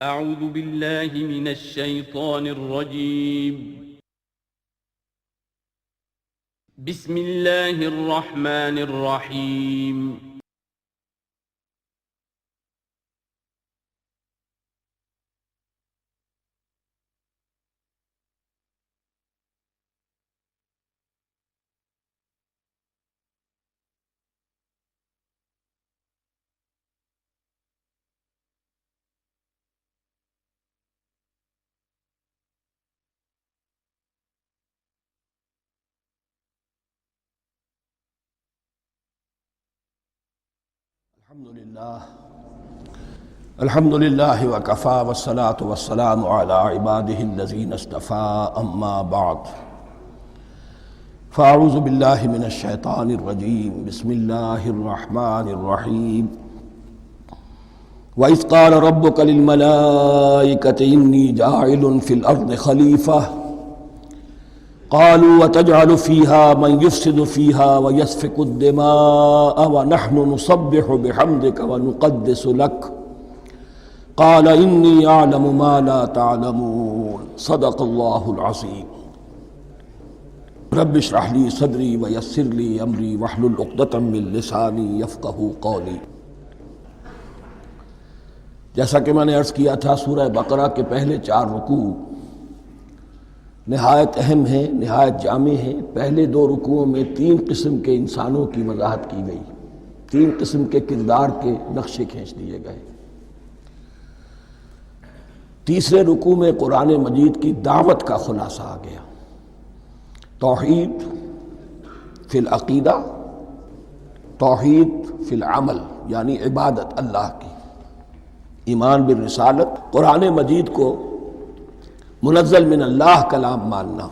اعوذ باللہ من الشیطان الرجیم بسم اللہ الرحمن الرحیم الحمد للہ وکفا والصلاة والسلام علی عباده الذین اصطفى اما بعد فاعوذ باللہ من الشیطان الرجیم بسم اللہ الرحمن الرحیم وَإِذْ قَالَ رَبُّكَ لِلْمَلَائِكَةِ إِنِّي جَاعِلٌ فِي الْأَرْضِ خَلِيفَةً قالوا وتجعل فيها من يفسد فيها ويسفك الدماء ونحن نسبح بحمدك ونقدس لك قال إني أعلم ما لا تعلمون صدق الله العظيم رب اشرح لي صدري ويسر لي أمري واحلل عقدة من لساني يفقهوا قولي۔ جیسا کہ میں نے عرض کیا تھا، سورہ بقرہ کے پہلے 4 رکوع نہایت اہم ہیں، نہایت جامع ہیں۔ پہلے 2 رکوعوں میں 3 قسم کے انسانوں کی وضاحت کی گئی، 3 قسم کے کردار کے نقشے کھینچ دیے گئے۔ تیسرے رکوع میں قرآن مجید کی دعوت کا خلاصہ آ گیا، توحید فی العقیدہ، توحید فی العمل، یعنی عبادت اللہ کی، ایمان بالرسالت، قرآن مجید کو منزل من اللہ کلام ماننا۔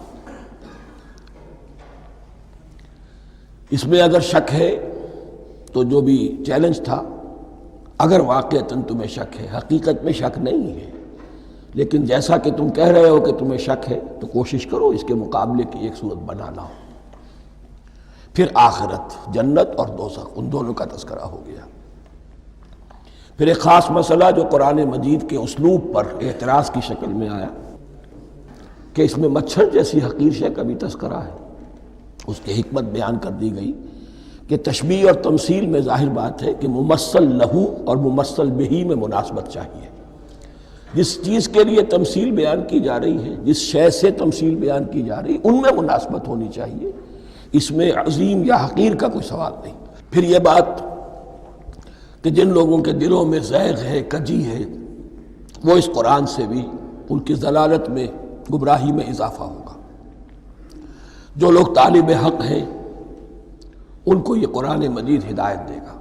اس میں اگر شک ہے تو جو بھی چیلنج تھا، اگر واقعتاً تمہیں شک ہے، حقیقت میں شک نہیں ہے، لیکن جیسا کہ تم کہہ رہے ہو کہ تمہیں شک ہے تو کوشش کرو اس کے مقابلے کی ایک صورت بنانا ہو۔ پھر آخرت، جنت اور دوزخ، ان دونوں کا تذکرہ ہو گیا۔ پھر ایک خاص مسئلہ جو قرآن مجید کے اسلوب پر اعتراض کی شکل میں آیا کہ اس میں مچھر جیسی حقیر شے کا بھی تذکرہ ہے، اس کی حکمت بیان کر دی گئی کہ تشبیہ اور تمثیل میں ظاہر بات ہے کہ ممثل لہو اور ممثل بہی میں مناسبت چاہیے۔ جس چیز کے لیے تمثیل بیان کی جا رہی ہے، جس شے سے تمثیل بیان کی جا رہی ہے، ان میں مناسبت ہونی چاہیے، اس میں عظیم یا حقیر کا کوئی سوال نہیں۔ پھر یہ بات کہ جن لوگوں کے دلوں میں زیغ ہے، کجی ہے، وہ اس قرآن سے بھی ان کی ضلالت میں، گمراہی میں اضافہ ہوگا۔ جو لوگ طالب حق ہیں ان کو یہ قرآن مجید ہدایت دے گا۔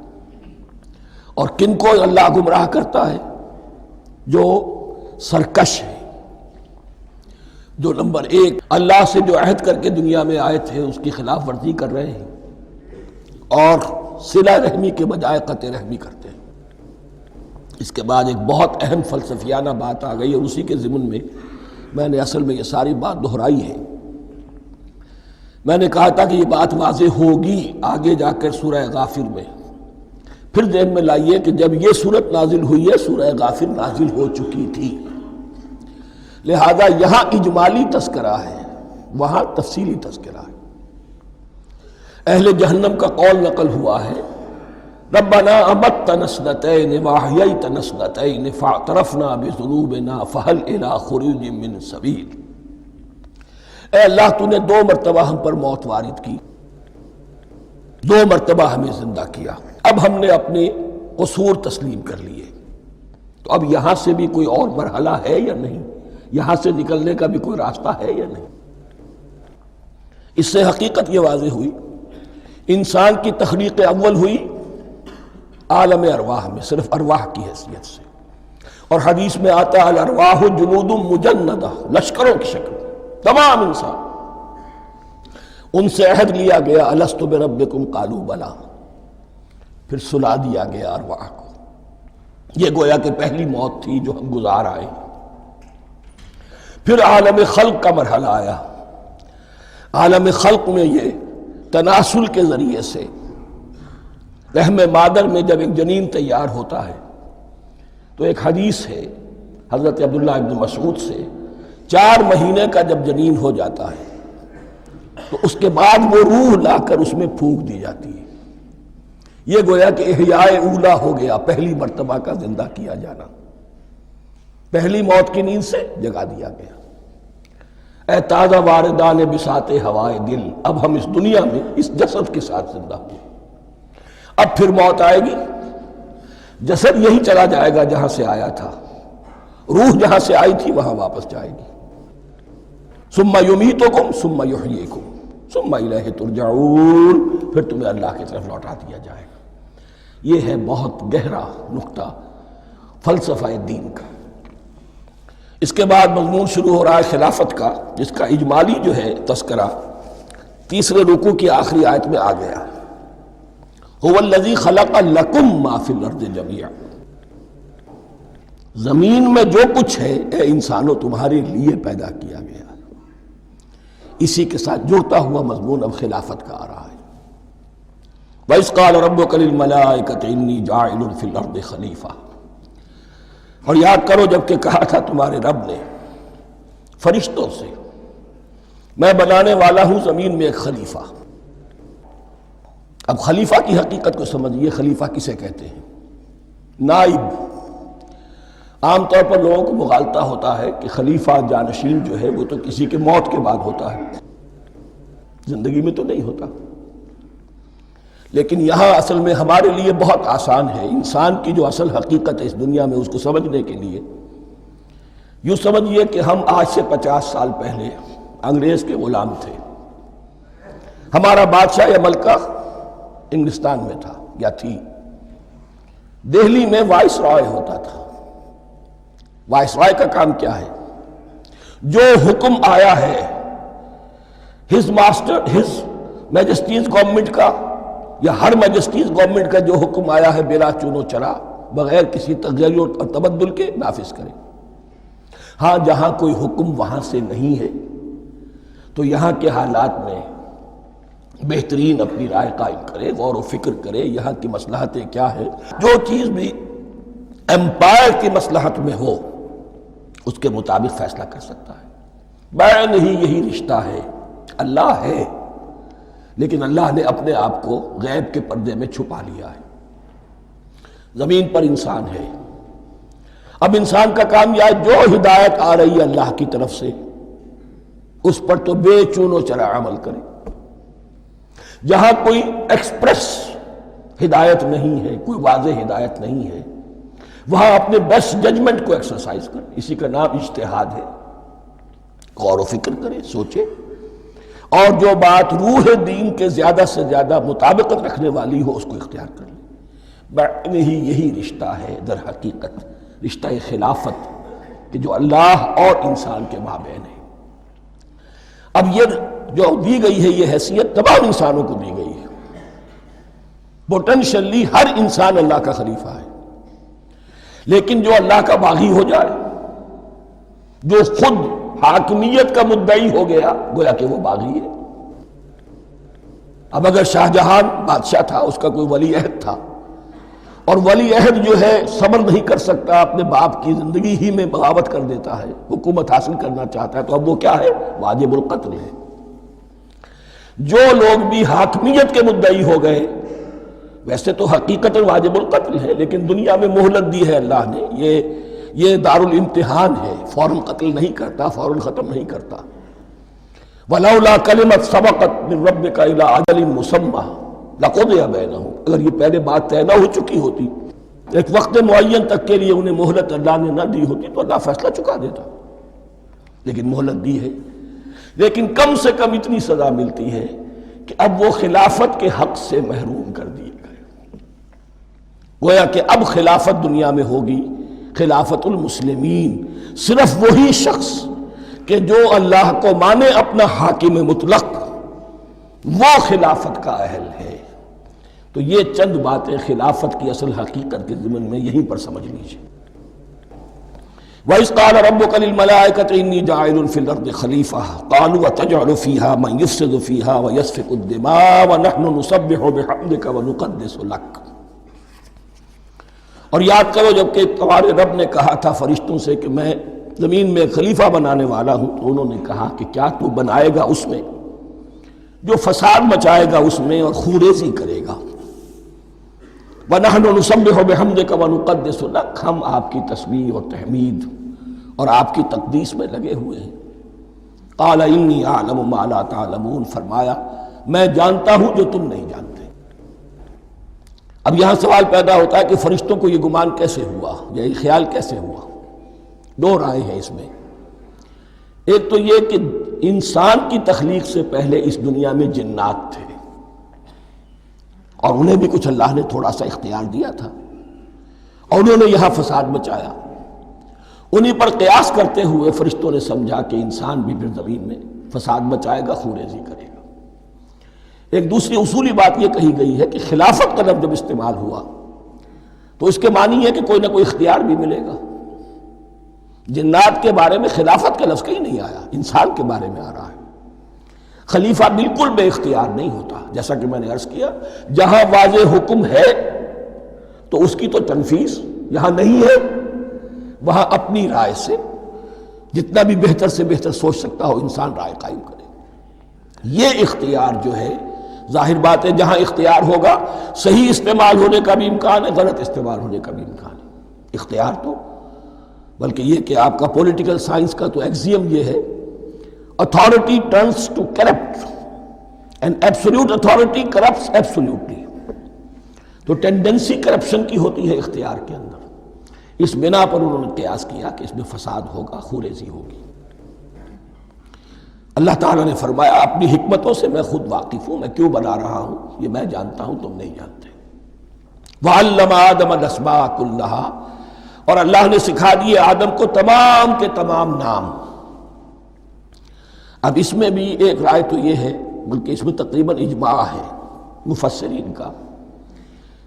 اور کن کو اللہ گمراہ کرتا ہے؟ جو سرکش ہے، جو نمبر 1 اللہ سے جو عہد کر کے دنیا میں آئے تھے اس کی خلاف ورزی کر رہے ہیں اور صلہ رحمی کے بجائے قطع رحمی کرتے ہیں۔ اس کے بعد ایک بہت اہم فلسفیانہ بات آ گئی، اور اسی کے ضمن میں میں نے اصل میں یہ ساری بات دہرائی ہے۔ میں نے کہا تھا کہ یہ بات واضح ہوگی آگے جا کر سورہ غافر میں۔ پھر ذہن میں لائیے کہ جب یہ صورت نازل ہوئی ہے، سورہ غافر نازل ہو چکی تھی، لہذا یہاں اجمالی تذکرہ ہے، وہاں تفصیلی تذکرہ ہے۔ اہل جہنم کا قول نقل ہوا ہے، ربنا امتنا اثنتین واحییتنا اثنتین فاعترفنا بذنوبنا فہل الی خروج من سبیل۔ اے اللہ، تو نے 2 مرتبہ ہم پر موت وارد کی، 2 مرتبہ ہمیں زندہ کیا، اب ہم نے اپنے قصور تسلیم کر لیے، تو اب یہاں سے بھی کوئی اور مرحلہ ہے یا نہیں؟ یہاں سے نکلنے کا بھی کوئی راستہ ہے یا نہیں؟ اس سے حقیقت یہ واضح ہوئی، انسان کی تخلیق اول ہوئی عالم ارواح میں، صرف ارواح کی حیثیت سے، اور حدیث میں آتا ہے الارواح جنود مجندہ، لشکروں کی شکل، تمام انسان۔ ان سے عہد لیا گیا الست بربکم قالوا بلا، پھر سلا دیا گیا ارواح کو۔ یہ گویا کہ پہلی موت تھی جو ہم گزار آئے۔ پھر عالم خلق کا مرحلہ آیا۔ عالم خلق میں یہ تناسل کے ذریعے سے رحم مادر میں جب ایک جنین تیار ہوتا ہے تو ایک حدیث ہے، حضرت عبداللہ ابن مسعود سے 4 مہینے کا جب جنین ہو جاتا ہے تو اس کے بعد وہ روح لا کر اس میں پھونک دی جاتی ہے. یہ گویا کہ احیاء اولا ہو گیا، پہلی مرتبہ کا زندہ کیا جانا، پہلی موت کی نیند سے جگا دیا گیا. اے تازہ واردان بساط ہوائے دل، اب ہم اس دنیا میں اس جسد کے ساتھ زندہ ہوئے، اب پھر موت آئے گی، جسد یہی چلا جائے گا جہاں سے آیا تھا، روح جہاں سے آئی تھی وہاں واپس جائے گی. ثم یمیتکم ثم یحییکم ثم الیہ ترجعون، پھر تمہیں اللہ کی طرف لوٹا دیا جائے گا. یہ ہے بہت گہرا نقطہ فلسفہ دین کا. اس کے بعد مضمون شروع ہو رہا ہے خلافت کا، جس کا اجمالی جو ہے تذکرہ تیسرے رکوع کی آخری آیت میں آ گیا. هو الذی خلق لکم ما فی الارض جمیعا، زمین میں جو کچھ ہے اے انسانوں تمہارے لیے پیدا کیا گیا. اسی کے ساتھ جڑتا ہوا مضمون اب خلافت کا آ رہا ہے. وَإِذْ قَالَ رَبُّكَ لِلْمَلَائِكَةِ إِنِّي جَاعِلٌ فِي الْأَرْضِ خَلِيفَةً، اور یاد کرو جب کہ کہا تھا تمہارے رب نے فرشتوں سے میں بنانے والا ہوں زمین میں ایک خلیفہ. اب خلیفہ کی حقیقت کو سمجھیے. خلیفہ کسے کہتے ہیں؟ نائب. عام طور پر لوگوں کو مغالطہ ہوتا ہے کہ خلیفہ جانشین جو ہے وہ تو کسی کے موت کے بعد ہوتا ہے، زندگی میں تو نہیں ہوتا. لیکن یہاں اصل میں ہمارے لیے بہت آسان ہے. انسان کی جو اصل حقیقت ہے اس دنیا میں، اس کو سمجھنے کے لیے یوں سمجھیے کہ ہم آج سے 50 سال پہلے انگریز کے غلام تھے. ہمارا بادشاہ یا ملکہ انگلستان میں تھا یا تھی. دہلی میں وائس رائے ہوتا تھا. وائس رائے کا کام کیا ہے؟ جو حکم آیا ہے ہز میجسٹیز گورنمنٹ کا یا ہر میجسٹیز گورنمنٹ کا جو حکم آیا ہے بلا چون و چرا، بغیر کسی تغیر اور تبدل کے نافذ کرے. ہاں جہاں کوئی حکم وہاں سے نہیں ہے تو یہاں کے حالات میں بہترین اپنی رائے قائم کرے، غور و فکر کرے یہاں کی مصلحتیں کیا ہے. جو چیز بھی امپائر کی مصلحت میں ہو اس کے مطابق فیصلہ کر سکتا ہے. بین ہی یہی رشتہ ہے. اللہ ہے لیکن اللہ نے اپنے آپ کو غیب کے پردے میں چھپا لیا ہے. زمین پر انسان ہے. اب انسان کا کام یہ ہے جو ہدایت آ رہی ہے اللہ کی طرف سے اس پر تو بے چون و چرا عمل کرے. جہاں کوئی ایکسپریس ہدایت نہیں ہے، کوئی واضح ہدایت نہیں ہے، وہاں اپنے بیسٹ ججمنٹ کو ایکسرسائز کرے. اسی کا نام اجتہاد ہے. غور و فکر کرے، سوچے، اور جو بات روح دین کے زیادہ سے زیادہ مطابقت رکھنے والی ہو اس کو اختیار کر لے. بین ہی یہی رشتہ ہے در حقیقت رشتہ خلافت کہ جو اللہ اور انسان کے مابین ہے. اب یہ جو دی گئی ہے یہ حیثیت تمام انسانوں کو دی گئی ہے. پوٹینشلی ہر انسان اللہ کا خلیفہ ہے. لیکن جو اللہ کا باغی ہو جائے، جو خود حاکمیت کا مدعی ہو گیا، گویا کہ وہ باغی ہے. اب اگر شاہ جہان بادشاہ تھا، اس کا کوئی ولی عہد تھا، اور ولی عہد جو ہے صبر نہیں کر سکتا، اپنے باپ کی زندگی ہی میں بغاوت کر دیتا ہے، حکومت حاصل کرنا چاہتا ہے، تو اب وہ کیا ہے؟ واجب القتل ہے. جو لوگ بھی حاکمیت کے مدعی ہو گئے ویسے تو حقیقت واجب القتل ہے، لیکن دنیا میں مہلت دی ہے اللہ نے. یہ دار الامتحان ہے. فوراً قتل نہیں کرتا، فوراً ختم نہیں کرتا. وَلَوْلَا كَلِمَةٌ سَبَقَتْ مِنْ رَبِّكَ إِلَىٰ أَجَلٍ مُّسَمًّى لَقُضِيَ بَيْنَهُمْ، اگر یہ پہلے بات طے نہ ہو چکی ہوتی، ایک وقت معین تک کے لیے انہیں مہلت اللہ نے نہ دی ہوتی تو اللہ فیصلہ چکا دیتا. لیکن مہلت دی ہے. لیکن کم سے کم اتنی سزا ملتی ہے کہ اب وہ خلافت کے حق سے محروم کر دیے گئے. گویا کہ اب خلافت دنیا میں ہوگی خلافت المسلمین. صرف وہی شخص کہ جو اللہ کو مانے اپنا حاکم مطلق، وہ خلافت کا اہل ہے. تو یہ چند باتیں خلافت کی اصل حقیقت کے ضمن میں یہیں پر سمجھ لیجیے. وَإِذْ قَالَ رَبُّكَ لِلْمَلَائِكَةِ إِنِّي جَاعِلٌ فِي الْأَرْضِ خَلِيفَةً قَالُوا أَتَجْعَلُ فِيهَا مَن يُفْسِدُ فِيهَا وَيَسْفِكُ الدِّمَاءَ وَنَحْنُ نُسَبِّحُ بِحَمْدِكَ وَنُقَدِّسُ لَكَ. اور یاد کرو جب کہ تمہارے رب نے کہا تھا فرشتوں سے کہ میں زمین میں خلیفہ بنانے والا ہوں، تو انہوں نے کہا کہ کیا تو بنائے گا اس میں جو فساد مچائے گا اس میں اور خوریزی کرے گا؟ وَنَحْنُ نُسَبِّحُ بِحَمْدِكَ وَنُقَدِّسُ لَكَ، ہم آپ کی تسبیح اور تحمید اور آپ کی تقدیس میں لگے ہوئے ہیں۔ قال انی اعلم ما لا تعلمون، فرمایا میں جانتا ہوں جو تم نہیں جانتے۔ اب یہاں سوال پیدا ہوتا ہے کہ فرشتوں کو یہ گمان کیسے ہوا، یہ خیال کیسے ہوا؟ دو رائے ہیں اس میں۔ ایک تو یہ کہ انسان کی تخلیق سے پہلے اس دنیا میں جنات تھے، اور انہیں بھی کچھ اللہ نے تھوڑا سا اختیار دیا تھا، اور انہوں نے یہاں فساد مچایا۔ انہی پر قیاس کرتے ہوئے فرشتوں نے سمجھا کہ انسان بھی پھر زمین میں فساد مچائے گا، خوریزی کرے گا۔ ایک دوسری اصولی بات یہ کہی گئی ہے کہ خلافت کا لفظ جب استعمال ہوا تو اس کے معنی ہے کہ کوئی نہ کوئی اختیار بھی ملے گا۔ جنات کے بارے میں خلافت کا لفظ کہیں نہیں آیا، انسان کے بارے میں آ رہا ہے۔ خلیفہ بالکل بے اختیار نہیں ہوتا، جیسا کہ میں نے عرض کیا، جہاں واضح حکم ہے تو اس کی تو تنفیذ، یہاں نہیں ہے وہاں اپنی رائے سے جتنا بھی بہتر سے بہتر سوچ سکتا ہو انسان رائے قائم کرے۔ یہ اختیار جو ہے، ظاہر بات ہے جہاں اختیار ہوگا صحیح استعمال ہونے کا بھی امکان ہے، غلط استعمال ہونے کا بھی امکان ہے۔ اختیار تو بلکہ یہ کہ آپ کا پولیٹیکل سائنس کا تو ایکسیم یہ ہے، authority turns to corrupt and absolute authority corrupts absolutely۔ تو ٹینڈنسی کرپشن کی ہوتی ہے اختیار کے اندر۔ اس بنا پر انہوں نے قیاس کیا کہ اس میں فساد ہوگا، خوریزی ہوگی۔ اللہ تعالیٰ نے فرمایا اپنی حکمتوں سے میں خود واقف ہوں، میں کیوں بنا رہا ہوں یہ میں جانتا ہوں، تم نہیں جانتے۔ وَعَلَّمَ آدَمَ الْأَسْمَاءَ كُلَّهَا، اور اللہ نے سکھا دیے آدم کو تمام کے تمام نام۔ اب اس میں بھی ایک رائے تو یہ ہے، بلکہ اس میں تقریباً اجماع ہے مفسرین کا،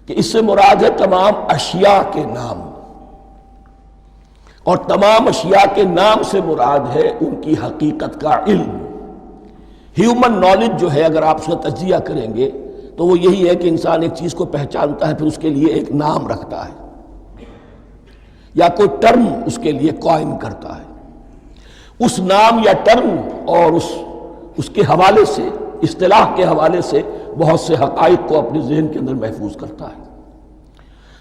کہ اس سے مراد ہے تمام اشیاء کے نام، اور تمام اشیاء کے نام سے مراد ہے ان کی حقیقت کا علم۔ ہیومن نالج جو ہے، اگر آپ اس کا تجزیہ کریں گے تو وہ یہی ہے کہ انسان ایک چیز کو پہچانتا ہے، پھر اس کے لیے ایک نام رکھتا ہے یا کوئی ٹرم اس کے لیے قائم کرتا ہے۔ اس نام یا ٹرم اور اس کے حوالے سے، اصطلاح کے حوالے سے بہت سے حقائق کو اپنے ذہن کے اندر محفوظ کرتا ہے۔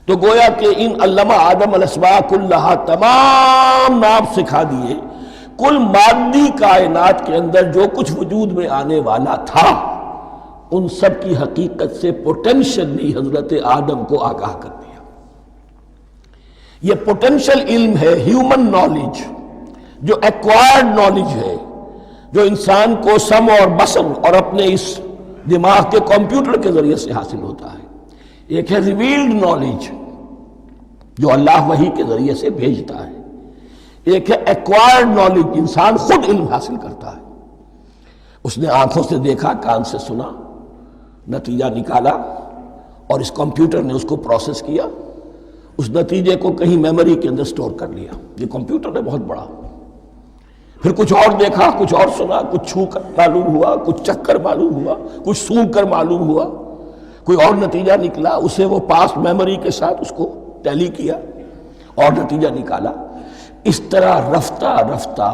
تو گویا کہ ان علمہ آدم الاسماء کلہا، تمام نام سکھا دیے کل مادی کائنات کے اندر جو کچھ وجود میں آنے والا تھا، ان سب کی حقیقت سے پوٹینشلی حضرت آدم کو آگاہ کر دیا۔ یہ پوٹینشل علم ہے، ہیومن نالج، جو ایکوائرڈ نالج ہے، جو انسان کو سم اور بسم اور اپنے اس دماغ کے کمپیوٹر کے ذریعے سے حاصل ہوتا ہے۔ ایک ہے ریویلڈ نالج جو اللہ وحی کے ذریعے سے بھیجتا ہے، ایک ہے ایکوائرڈ نالج، انسان خود علم حاصل کرتا ہے۔ اس نے آنکھوں سے دیکھا، کان سے سنا، نتیجہ نکالا، اور اس کمپیوٹر نے اس کو پروسیس کیا، اس نتیجے کو کہیں میموری کے اندر سٹور کر لیا۔ یہ کمپیوٹر ہے بہت بڑا۔ پھر کچھ اور دیکھا، کچھ اور سنا، کچھ چھو کر معلوم ہوا، کچھ چکھ کر معلوم ہوا، کچھ سونگھ کر معلوم ہوا، کوئی اور نتیجہ نکلا، اسے وہ پاس میموری کے ساتھ اس کو ٹیلی کیا اور نتیجہ نکالا۔ اس طرح رفتہ رفتہ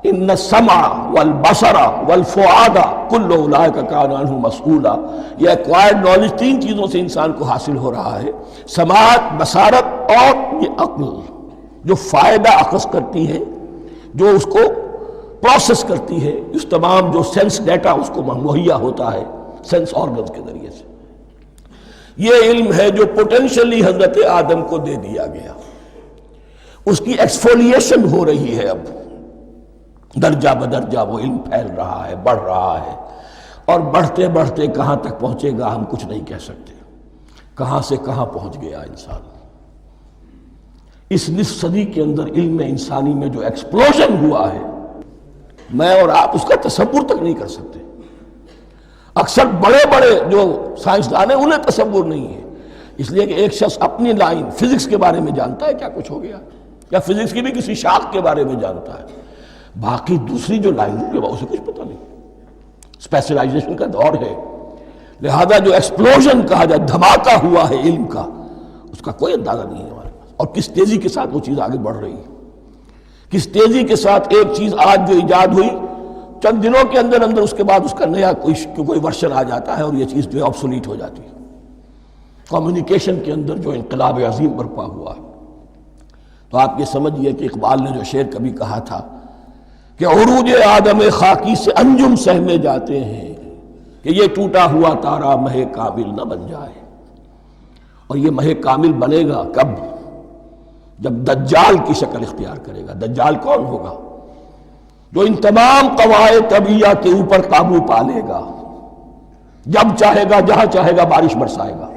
ان السمع والبصر والفؤاد کل اولئک کان عنہ مسئولا، یہ ایکوائرڈ نالج تین چیزوں سے انسان کو حاصل ہو رہا ہے، سماعت، بصارت اور یہ عقل، جو فائدہ اخذ کرتی ہے، جو اس کو پروسیس کرتی ہے، اس تمام جو سینس ڈیٹا اس کو مہیا ہوتا ہے سینس آرگنز کے ذریعے سے۔ یہ علم ہے جو پوٹینشلی حضرت آدم کو دے دیا گیا۔ اس کی ایکسفولیشن ہو رہی ہے، اب درجہ بدرجہ وہ علم پھیل رہا ہے، بڑھ رہا ہے، اور بڑھتے بڑھتے کہاں تک پہنچے گا ہم کچھ نہیں کہہ سکتے۔ کہاں سے کہاں پہنچ گیا انسان۔ اس نصف صدی کے اندر علم انسانی میں جو ایکسپلوژن ہوا ہے، میں اور آپ اس کا تصور تک نہیں کر سکتے۔ اکثر بڑے بڑے جو سائنسدان ہیں انہیں تصور نہیں ہے، اس لیے کہ ایک شخص اپنی لائن فزکس کے بارے میں جانتا ہے کیا کچھ ہو گیا، یا فزکس کی بھی کسی شاخ کے بارے میں جانتا ہے، باقی دوسری جو لائن ہے اسے کچھ پتہ نہیں۔ اسپیشلائزیشن کا دور ہے، لہذا جو ایکسپلوژن کہا جائے، دھماکہ ہوا ہے علم کا، اس کا کوئی اندازہ نہیں ہے ہمارے۔ اور کس تیزی کے ساتھ وہ چیز آگے بڑھ رہی ہے، کس تیزی کے ساتھ ایک چیز آج جو ایجاد ہوئی چند دنوں کے اندر اندر اس کے بعد اس کا نیا کوئی ورشن آ جاتا ہے اور یہ چیز جو ہے آبسولیٹ ہو جاتی ہے۔ کمیونیکیشن کے اندر جو انقلاب عظیم برپا ہوا ہے، تو آپ یہ سمجھیے کہ اقبال نے جو شعر کبھی کہا تھا کہ عروج آدم خاکی سے انجم سہمے جاتے ہیں کہ یہ ٹوٹا ہوا تارا مہ کامل نہ بن جائے، اور یہ مہ کامل بنے گا کب؟ جب دجال کی شکل اختیار کرے گا۔ دجال کون ہوگا؟ جو ان تمام قواعد طبیعہ کے اوپر قابو پا لے گا، جب چاہے گا جہاں چاہے گا بارش برسائے گا،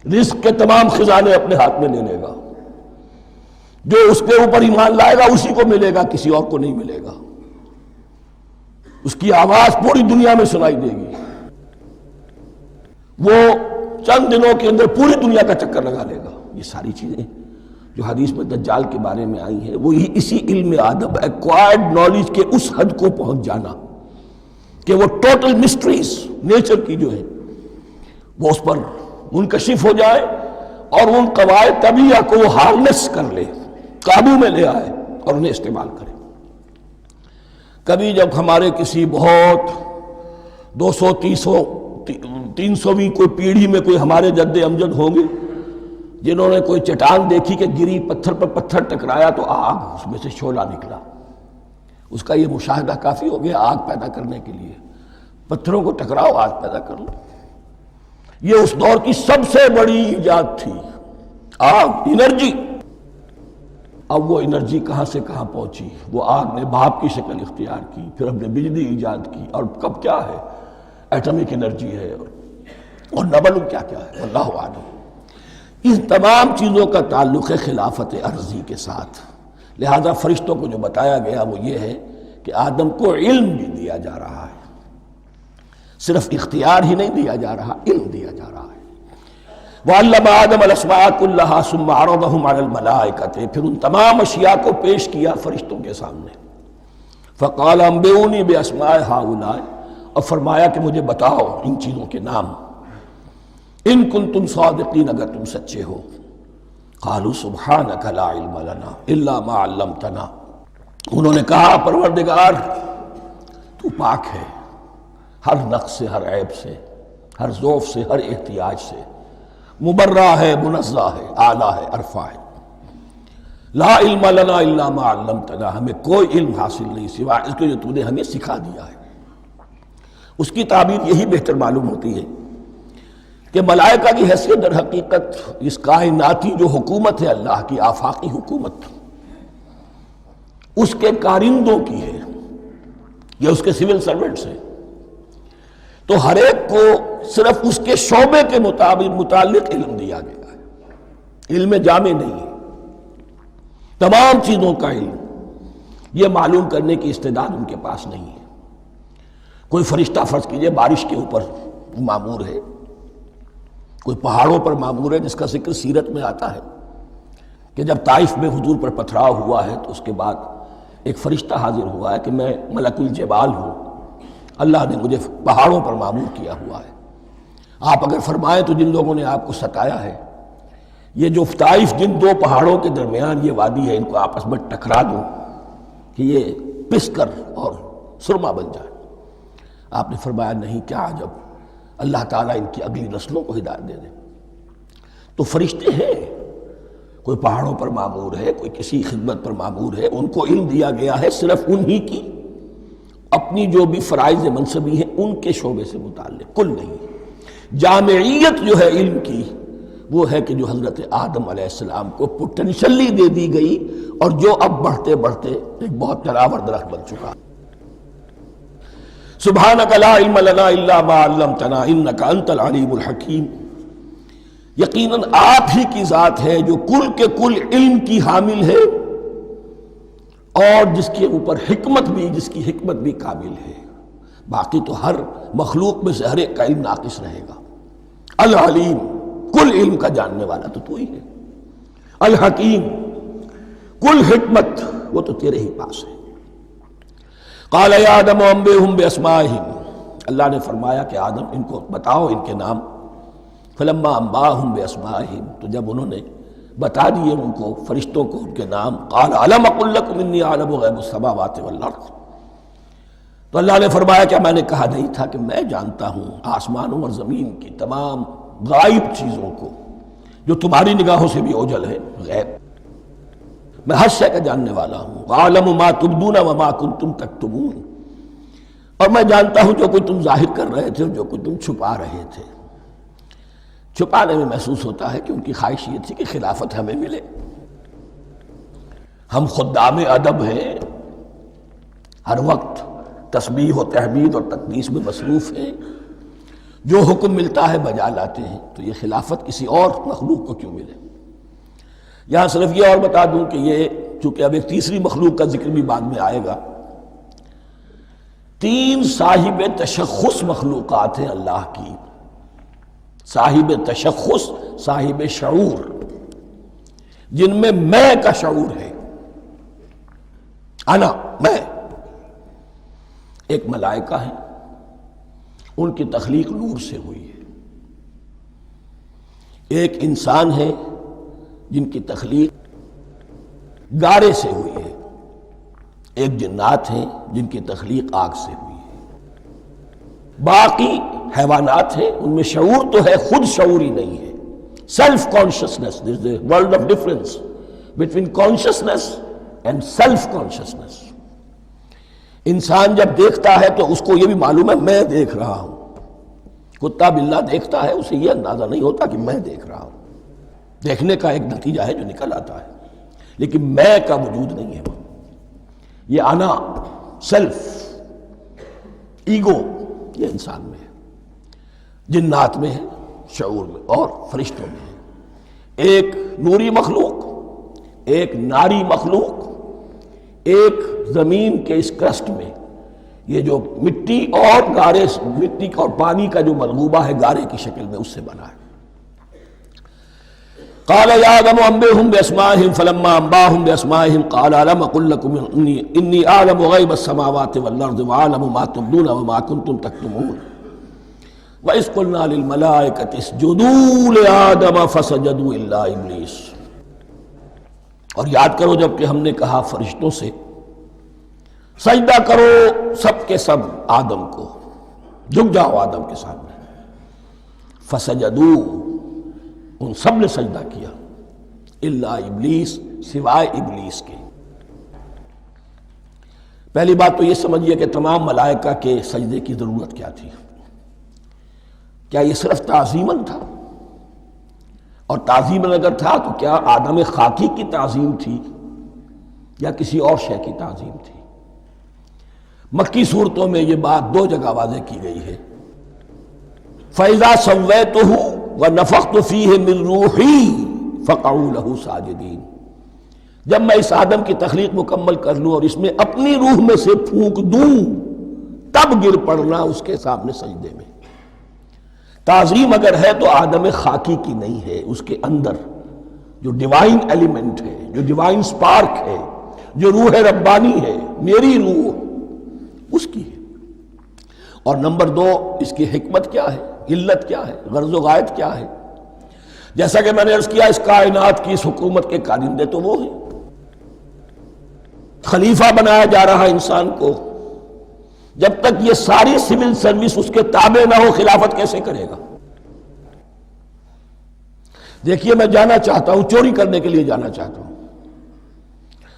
رزق کے تمام خزانے اپنے ہاتھ میں لے لے گا، جو اس کے اوپر ایمان لائے گا اسی کو ملے گا، کسی اور کو نہیں ملے گا، اس کی آواز پوری دنیا میں سنائی دے گی، وہ چند دنوں کے اندر پوری دنیا کا چکر لگا لے گا۔ یہ ساری چیزیں جو حدیث میں دجال کے بارے میں آئی ہیں وہ اسی علم آدم ایکوائرڈ نالج کے اس حد کو پہنچ جانا کہ وہ ٹوٹل مسٹریز نیچر کی جو ہے وہ اس پر منکشف ہو جائے اور ان قواعد طبیعہ کو وہ ہارنس کر لے، قابو میں لے آئے اور انہیں استعمال کرے۔ کبھی جب ہمارے کسی بہت 200-300ویں کوئی پیڑھی میں کوئی ہمارے جد امجد ہوں گے جنہوں نے کوئی چٹان دیکھی کہ گری، پتھر پر پتھر ٹکرایا تو آگ اس میں سے شعلہ نکلا، اس کا یہ مشاہدہ کافی ہو گیا آگ پیدا کرنے کے لیے۔ پتھروں کو ٹکراؤ آگ پیدا کر لو، یہ اس دور کی سب سے بڑی ایجاد تھی، آگ، انرجی۔ اب وہ انرجی کہاں سے کہاں پہنچی؟ وہ آگ نے بھاپ کی شکل اختیار کی، پھر ہم نے بجلی ایجاد کی، اور کب کیا ہے ایٹمک انرجی ہے اور نہ معلوم کیا کیا ہے، اللہ اعلم۔ ان تمام چیزوں کا تعلق ہے خلافت ارضی کے ساتھ، لہذا فرشتوں کو جو بتایا گیا وہ یہ ہے کہ آدم کو علم بھی دیا جا رہا ہے، صرف اختیار ہی نہیں دیا جا رہا، علم دیا جا رہا ہے۔ وَعَلَّمَ آدَمَ الْأَسْمَاءَ كُلَّهَا ثُمَّ عَرَضَهُمْ عَلَى الْمَلَائِكَةِ، پھر ان تمام اشیاء کو پیش کیا فرشتوں کے سامنے۔ فَقَالَ أَنبِئُونِي بِأَسْمَاءِ هَؤُلَاءِ، اور فرمایا کہ مجھے بتاؤ ان چیزوں کے نام، ان کنتم صادقین، اگر تم سچے ہو۔ قالوا سبحانک لا علم لنا الا ما علمتنا، انہوں نے کہا پروردگار تو پاک ہے ہر نقص سے، ہر عیب سے، ہر ضعف سے، ہر احتیاج سے، مبرہ ہے، منزہ ہے، اعلیٰ ہے، عرفہ ہے۔ لا علم لنا الا ما علمتنا، ہمیں کوئی علم حاصل نہیں سوائے اس کے جو تو نے ہمیں سکھا دیا ہے۔ اس کی تعبیر یہی بہتر معلوم ہوتی ہے کہ ملائکہ کی حیثیت در حقیقت اس کائناتی جو حکومت ہے اللہ کی، آفاقی حکومت، اس کے کارندوں کی ہے، یہ اس کے سول سرونٹس ہیں، تو ہر ایک کو صرف اس کے شعبے کے متعلق علم دیا گیا ہے، علم جامع نہیں ہے، تمام چیزوں کا علم یہ معلوم کرنے کی استعداد ان کے پاس نہیں ہے۔ کوئی فرشتہ فرض کیجئے بارش کے اوپر مامور ہے، کوئی پہاڑوں پر مامور ہے، جس کا ذکر سیرت میں آتا ہے کہ جب طائف میں حضور پر پتھراؤ ہوا ہے تو اس کے بعد ایک فرشتہ حاضر ہوا ہے کہ میں ملک الجبال ہوں، اللہ نے مجھے پہاڑوں پر مامور کیا ہوا ہے، آپ اگر فرمائیں تو جن لوگوں نے آپ کو ستایا ہے، یہ جو طائف جن دو پہاڑوں کے درمیان یہ وادی ہے، ان کو آپس میں ٹکرا دوں کہ یہ پس کر اور سرما بن جائے۔ آپ نے فرمایا نہیں، کیا عجب، اللہ تعالیٰ ان کی اگلی نسلوں کو ہدایت دے دے۔ تو فرشتے ہیں، کوئی پہاڑوں پر مامور ہے، کوئی کسی خدمت پر مامور ہے، ان کو علم دیا گیا ہے صرف انہی کی اپنی جو بھی فرائض منصبی ہیں ان کے شعبے سے متعلق، کل نہیں۔ جامعیت جو ہے علم کی وہ ہے کہ جو حضرت آدم علیہ السلام کو پوٹینشلی دے دی گئی اور جو اب بڑھتے بڑھتے ایک بہت تناور درخت بن چکا۔ سبحانک لا علم لنا الا ما علمتنا انک انت العلیم الحکیم، یقیناً آپ ہی کی ذات ہے جو کل کے کل علم کی حامل ہے اور جس کے اوپر حکمت بھی، جس کی حکمت بھی کامل ہے، باقی تو ہر مخلوق میں سے ہر ایک کا علم ناقص رہے گا۔ العلیم، کل علم کا جاننے والا تو ہی ہے، الحکیم، کل حکمت وہ تو تیرے ہی پاس ہے۔ قال یا آدم انبئہم باسمائہم، اللہ نے فرمایا کہ آدم ان کو بتاؤ ان کے نام۔ فلما انباہم باسمائہم، تو جب انہوں نے بتا دیے ان کو فرشتوں کو ان کے نام. قال الم اقل لکم انی اعلم غیب السماوات والارض. تو اللہ نے فرمایا کہ میں نے کہا نہیں تھا کہ میں جانتا ہوں آسمانوں اور زمین کی تمام غائب چیزوں کو جو تمہاری نگاہوں سے بھی اوجھل ہے. غیب میں ہر شے کا جاننے والا ہوں. وَأَعْلَمُ مَا تُبْدُونَ وَمَا كُنْتُمْ تَكْتُمُونَ. اور میں جانتا ہوں جو کچھ تم ظاہر کر رہے تھے اور جو کچھ تم چھپا رہے تھے. چھپانے میں محسوس ہوتا ہے کہ ان کی خواہش یہ تھی کہ خلافت ہمیں ملے. ہم خدام ادب ہیں، ہر وقت تسبیح و تحمید اور تقدیس میں مصروف ہیں، جو حکم ملتا ہے بجا لاتے ہیں. تو یہ خلافت کسی اور مخلوق کو کیوں ملے؟ یہاں صرف یہ اور بتا دوں کہ یہ چونکہ اب ایک تیسری مخلوق کا ذکر بھی بعد میں آئے گا. 3 صاحب تشخص مخلوقات ہیں اللہ کی. صاحب تشخص، صاحب شعور، جن میں میں کا شعور ہے. انا، میں. ایک ملائکہ ہے، ان کی تخلیق نور سے ہوئی ہے. ایک انسان ہے جن کی تخلیق گارے سے ہوئی ہے. ایک جنات ہیں جن کی تخلیق آگ سے ہوئی ہے. باقی حیوانات ہیں، ان میں شعور تو ہے، خود شعوری نہیں ہے. Self consciousness, there is a world of difference between consciousness and self consciousness. انسان جب دیکھتا ہے تو اس کو یہ بھی معلوم ہے میں دیکھ رہا ہوں. کتا بلہ دیکھتا ہے، اسے یہ اندازہ نہیں ہوتا کہ میں دیکھ رہا ہوں. دیکھنے کا ایک نتیجہ ہے جو نکل آتا ہے، لیکن میں کا وجود نہیں ہے. یہ انا، سیلف، ایگو، یہ انسان میں ہے، جنات میں ہے، شعور میں، اور فرشتوں میں ہے. ایک نوری مخلوق، ایک ناری مخلوق، ایک زمین کے اس کرسٹ میں یہ جو مٹی اور گارے، مٹی اور پانی کا جو ملغوبہ ہے گارے کی شکل میں، اس سے بنا ہے. قال يا آدم انبئهم بأسمائهم فلما انبأهم بأسمائهم قال ألم أقل لكم إني أعلم غيب السماوات والأرض وأعلم ما تبدون وما كنتم تكتمون وإذ قلنا للملائكة اسجدوا لآدم فسجدوا إلا إبليس. اور یاد کرو جب کہ ہم نے کہا فرشتوں سے سجدہ کرو سب کے سب آدم کو، جھک جاؤ آدم کے سامنے. فسجدوا، ان سب نے سجدہ کیا. الا ابلیس، سوائے ابلیس کے. پہلی بات تو یہ سمجھیے کہ تمام ملائکہ کے سجدے کی ضرورت کیا تھی. کیا یہ صرف تعظیماً تھا؟ اور تعظیماً اگر تھا تو کیا آدم خاکی کی تعظیم تھی یا کسی اور شے کی تعظیم تھی؟ مکی صورتوں میں یہ بات 2 جگہ واضح کی گئی ہے. فَإِذَا سَوَّيْتُهُ وَنَفَخْتُ فِيهِ مِن رُوحِي فَقَعُوا لَهُ سَاجِدِينَ. جب میں اس آدم کی تخلیق مکمل کر لوں اور اس میں اپنی روح میں سے پھونک دوں، تب گر پڑنا اس کے سامنے سجدے میں. تعظیم اگر ہے تو آدم خاکی کی نہیں ہے، اس کے اندر جو ڈیوائن ایلیمنٹ ہے، جو ڈیوائن سپارک ہے، جو روح ربانی ہے، میری روح، اس کی ہے. اور نمبر 2، اس کی حکمت کیا ہے، علت کیا ہے، غرض و غایت کیا ہے؟ جیسا کہ میں نے عرض کیا، اس کائنات کی اس حکومت کے کارندے تو وہ ہیں. خلیفہ بنایا جا رہا انسان کو، جب تک یہ ساری سول سروس اس کے تابع نہ ہو خلافت کیسے کرے گا؟ دیکھیے میں جانا چاہتا ہوں، چوری کرنے کے لیے جانا چاہتا ہوں،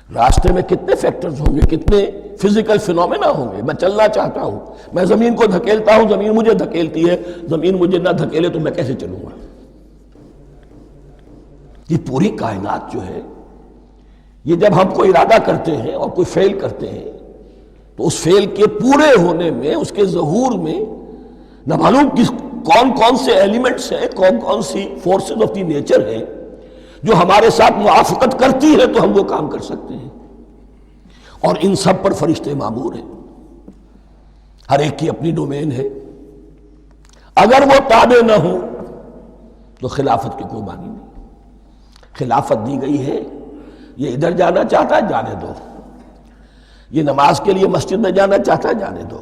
راستے میں کتنے فیکٹرز ہوں گے، کتنے فزیکل فینومینا ہوں گے. میں چلنا چاہتا ہوں، میں زمین کو دھکیلتا ہوں، زمین مجھے دھکیلتی ہے. زمین مجھے نہ دھکیلے تو میں کیسے چلوں گا؟ یہ پوری کائنات جو ہے، یہ جب ہم کوئی ارادہ کرتے ہیں اور کوئی فیل کرتے ہیں تو اس فیل کے پورے ہونے میں، اس کے ظہور میں نہ معلوم کون کون سے ایلیمنٹس ہیں، کون کون سی فورسز آف دی نیچر ہیں جو ہمارے ساتھ موافقت کرتی ہے تو ہم وہ کام کر سکتے ہیں. اور ان سب پر فرشتے مامور ہیں، ہر ایک کی اپنی ڈومین ہے. اگر وہ تابع نہ ہو تو خلافت کی کوئی معنی نہیں. خلافت دی گئی ہے، یہ ادھر جانا چاہتا ہے جانے دو، یہ نماز کے لیے مسجد میں جانا چاہتا ہے جانے دو،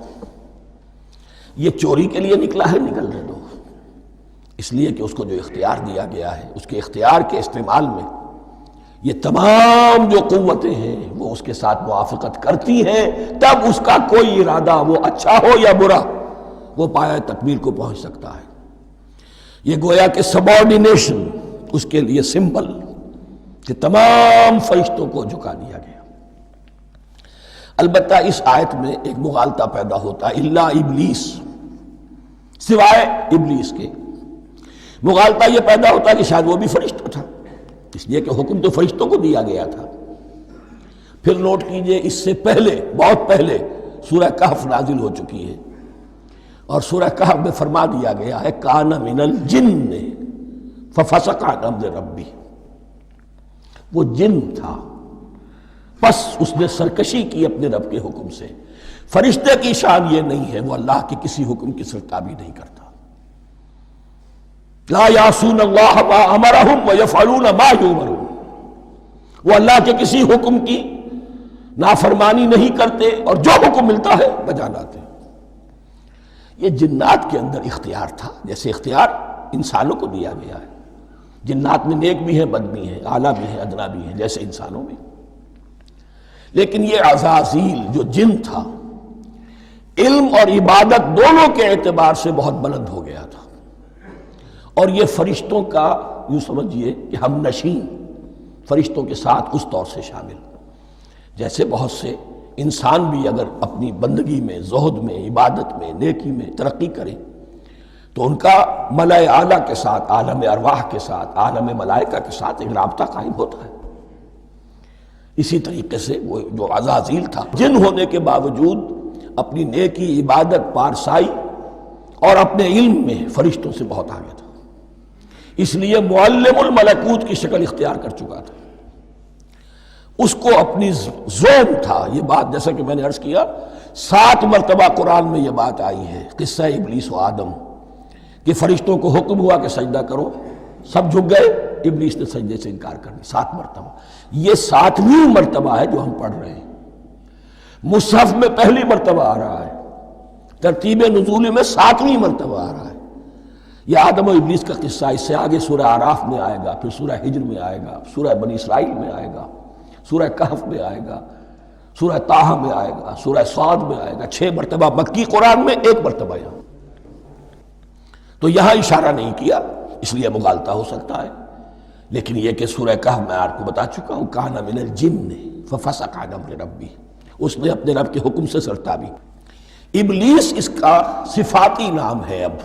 یہ چوری کے لیے نکلا ہے نکلنے دو. اس لیے کہ اس کو جو اختیار دیا گیا ہے، اس کے اختیار کے استعمال میں یہ تمام جو قوتیں ہیں وہ اس کے ساتھ موافقت کرتی ہیں، تب اس کا کوئی ارادہ وہ اچھا ہو یا برا وہ پایہ تکمیل کو پہنچ سکتا ہے۔ یہ گویا کہ سبارڈینیشن اس کے لیے سمبل کہ تمام فرشتوں کو جھکا دیا گیا۔ البتہ اس آیت میں ایک مغالطہ پیدا ہوتا ہے، الا ابلیس، سوائے ابلیس کے۔ مغالطہ یہ پیدا ہوتا ہے کہ شاید وہ بھی فرشتہ تھا، اس لیے کہ حکم تو فرشتوں کو دیا گیا تھا۔ پھر نوٹ کیجئے اس سے پہلے، بہت پہلے سورہ کہف نازل ہو چکی ہے، اور سورہ کہف میں فرما دیا گیا ہے کان من الجن ففسق عن امر ربی، وہ جن تھا پس اس نے سرکشی کی اپنے رب کے حکم سے۔ فرشتے کی شان یہ نہیں ہے، وہ اللہ کے کسی حکم کی سرتابی نہیں کرتا۔ لا یعصون اللہ ما امرہم ویفعلون ما یؤمرون، وہ اللہ کے کسی حکم کی نافرمانی نہیں کرتے اور جو حکم ملتا ہے بجا لاتے ہیں۔ یہ جنات کے اندر اختیار تھا، جیسے اختیار انسانوں کو دیا گیا ہے۔ جنات میں نیک بھی ہیں، بد بھی ہیں، اعلیٰ بھی ہیں، ادنا بھی ہیں، جیسے انسانوں میں۔ لیکن یہ عزازیل جو جن تھا، علم اور عبادت دونوں کے اعتبار سے بہت بلند ہو گیا تھا، اور یہ فرشتوں کا یوں سمجھیے کہ ہم نشین، فرشتوں کے ساتھ اس طور سے شامل، جیسے بہت سے انسان بھی اگر اپنی بندگی میں، زہد میں، عبادت میں، نیکی میں ترقی کریں تو ان کا ملائے اعلیٰ کے ساتھ، عالم ارواح کے ساتھ، عالم ملائکہ کے ساتھ ایک رابطہ قائم ہوتا ہے۔ اسی طریقے سے وہ جو عزازیل تھا، جن ہونے کے باوجود اپنی نیکی، عبادت، پارسائی اور اپنے علم میں فرشتوں سے بہت آگے تھا، اس لیے معلم الملکوت کی شکل اختیار کر چکا تھا۔ اس کو اپنی زون تھا، یہ بات جیسا کہ میں نے عرض کیا 7 مرتبہ قرآن میں یہ بات آئی ہے، قصہ ابلیس و آدم، کہ فرشتوں کو حکم ہوا کہ سجدہ کرو، سب جھک گئے، ابلیس نے سجدے سے انکار کر دی 7 مرتبہ۔ یہ 7ویں مرتبہ ہے جو ہم پڑھ رہے ہیں، مصحف میں پہلی مرتبہ آ رہا ہے، ترتیب نزول میں 7ویں مرتبہ آ رہا ہے۔ یہ آدم و ابلیس کا قصہ اس سے آگے سورہ اعراف میں آئے گا، پھر سورہ ہجر میں آئے گا، سورہ بنی اسرائیل میں آئے گا، سورہ کہف میں آئے گا، سورہ طٰہٰ میں آئے گا، سورہ صاد میں آئے گا، 6 مرتبہ مکی قرآن میں، 1 مرتبہ یہاں۔ تو یہاں اشارہ نہیں کیا، اس لیے مغالطہ ہو سکتا ہے، لیکن یہ کہ سورہ کہف میں آپ کو بتا چکا ہوں کان من الجن ففسق عن امر ربی، اس نے اپنے رب کے حکم سے سرتابی۔ ابلیس اس کا صفاتی نام ہے اب،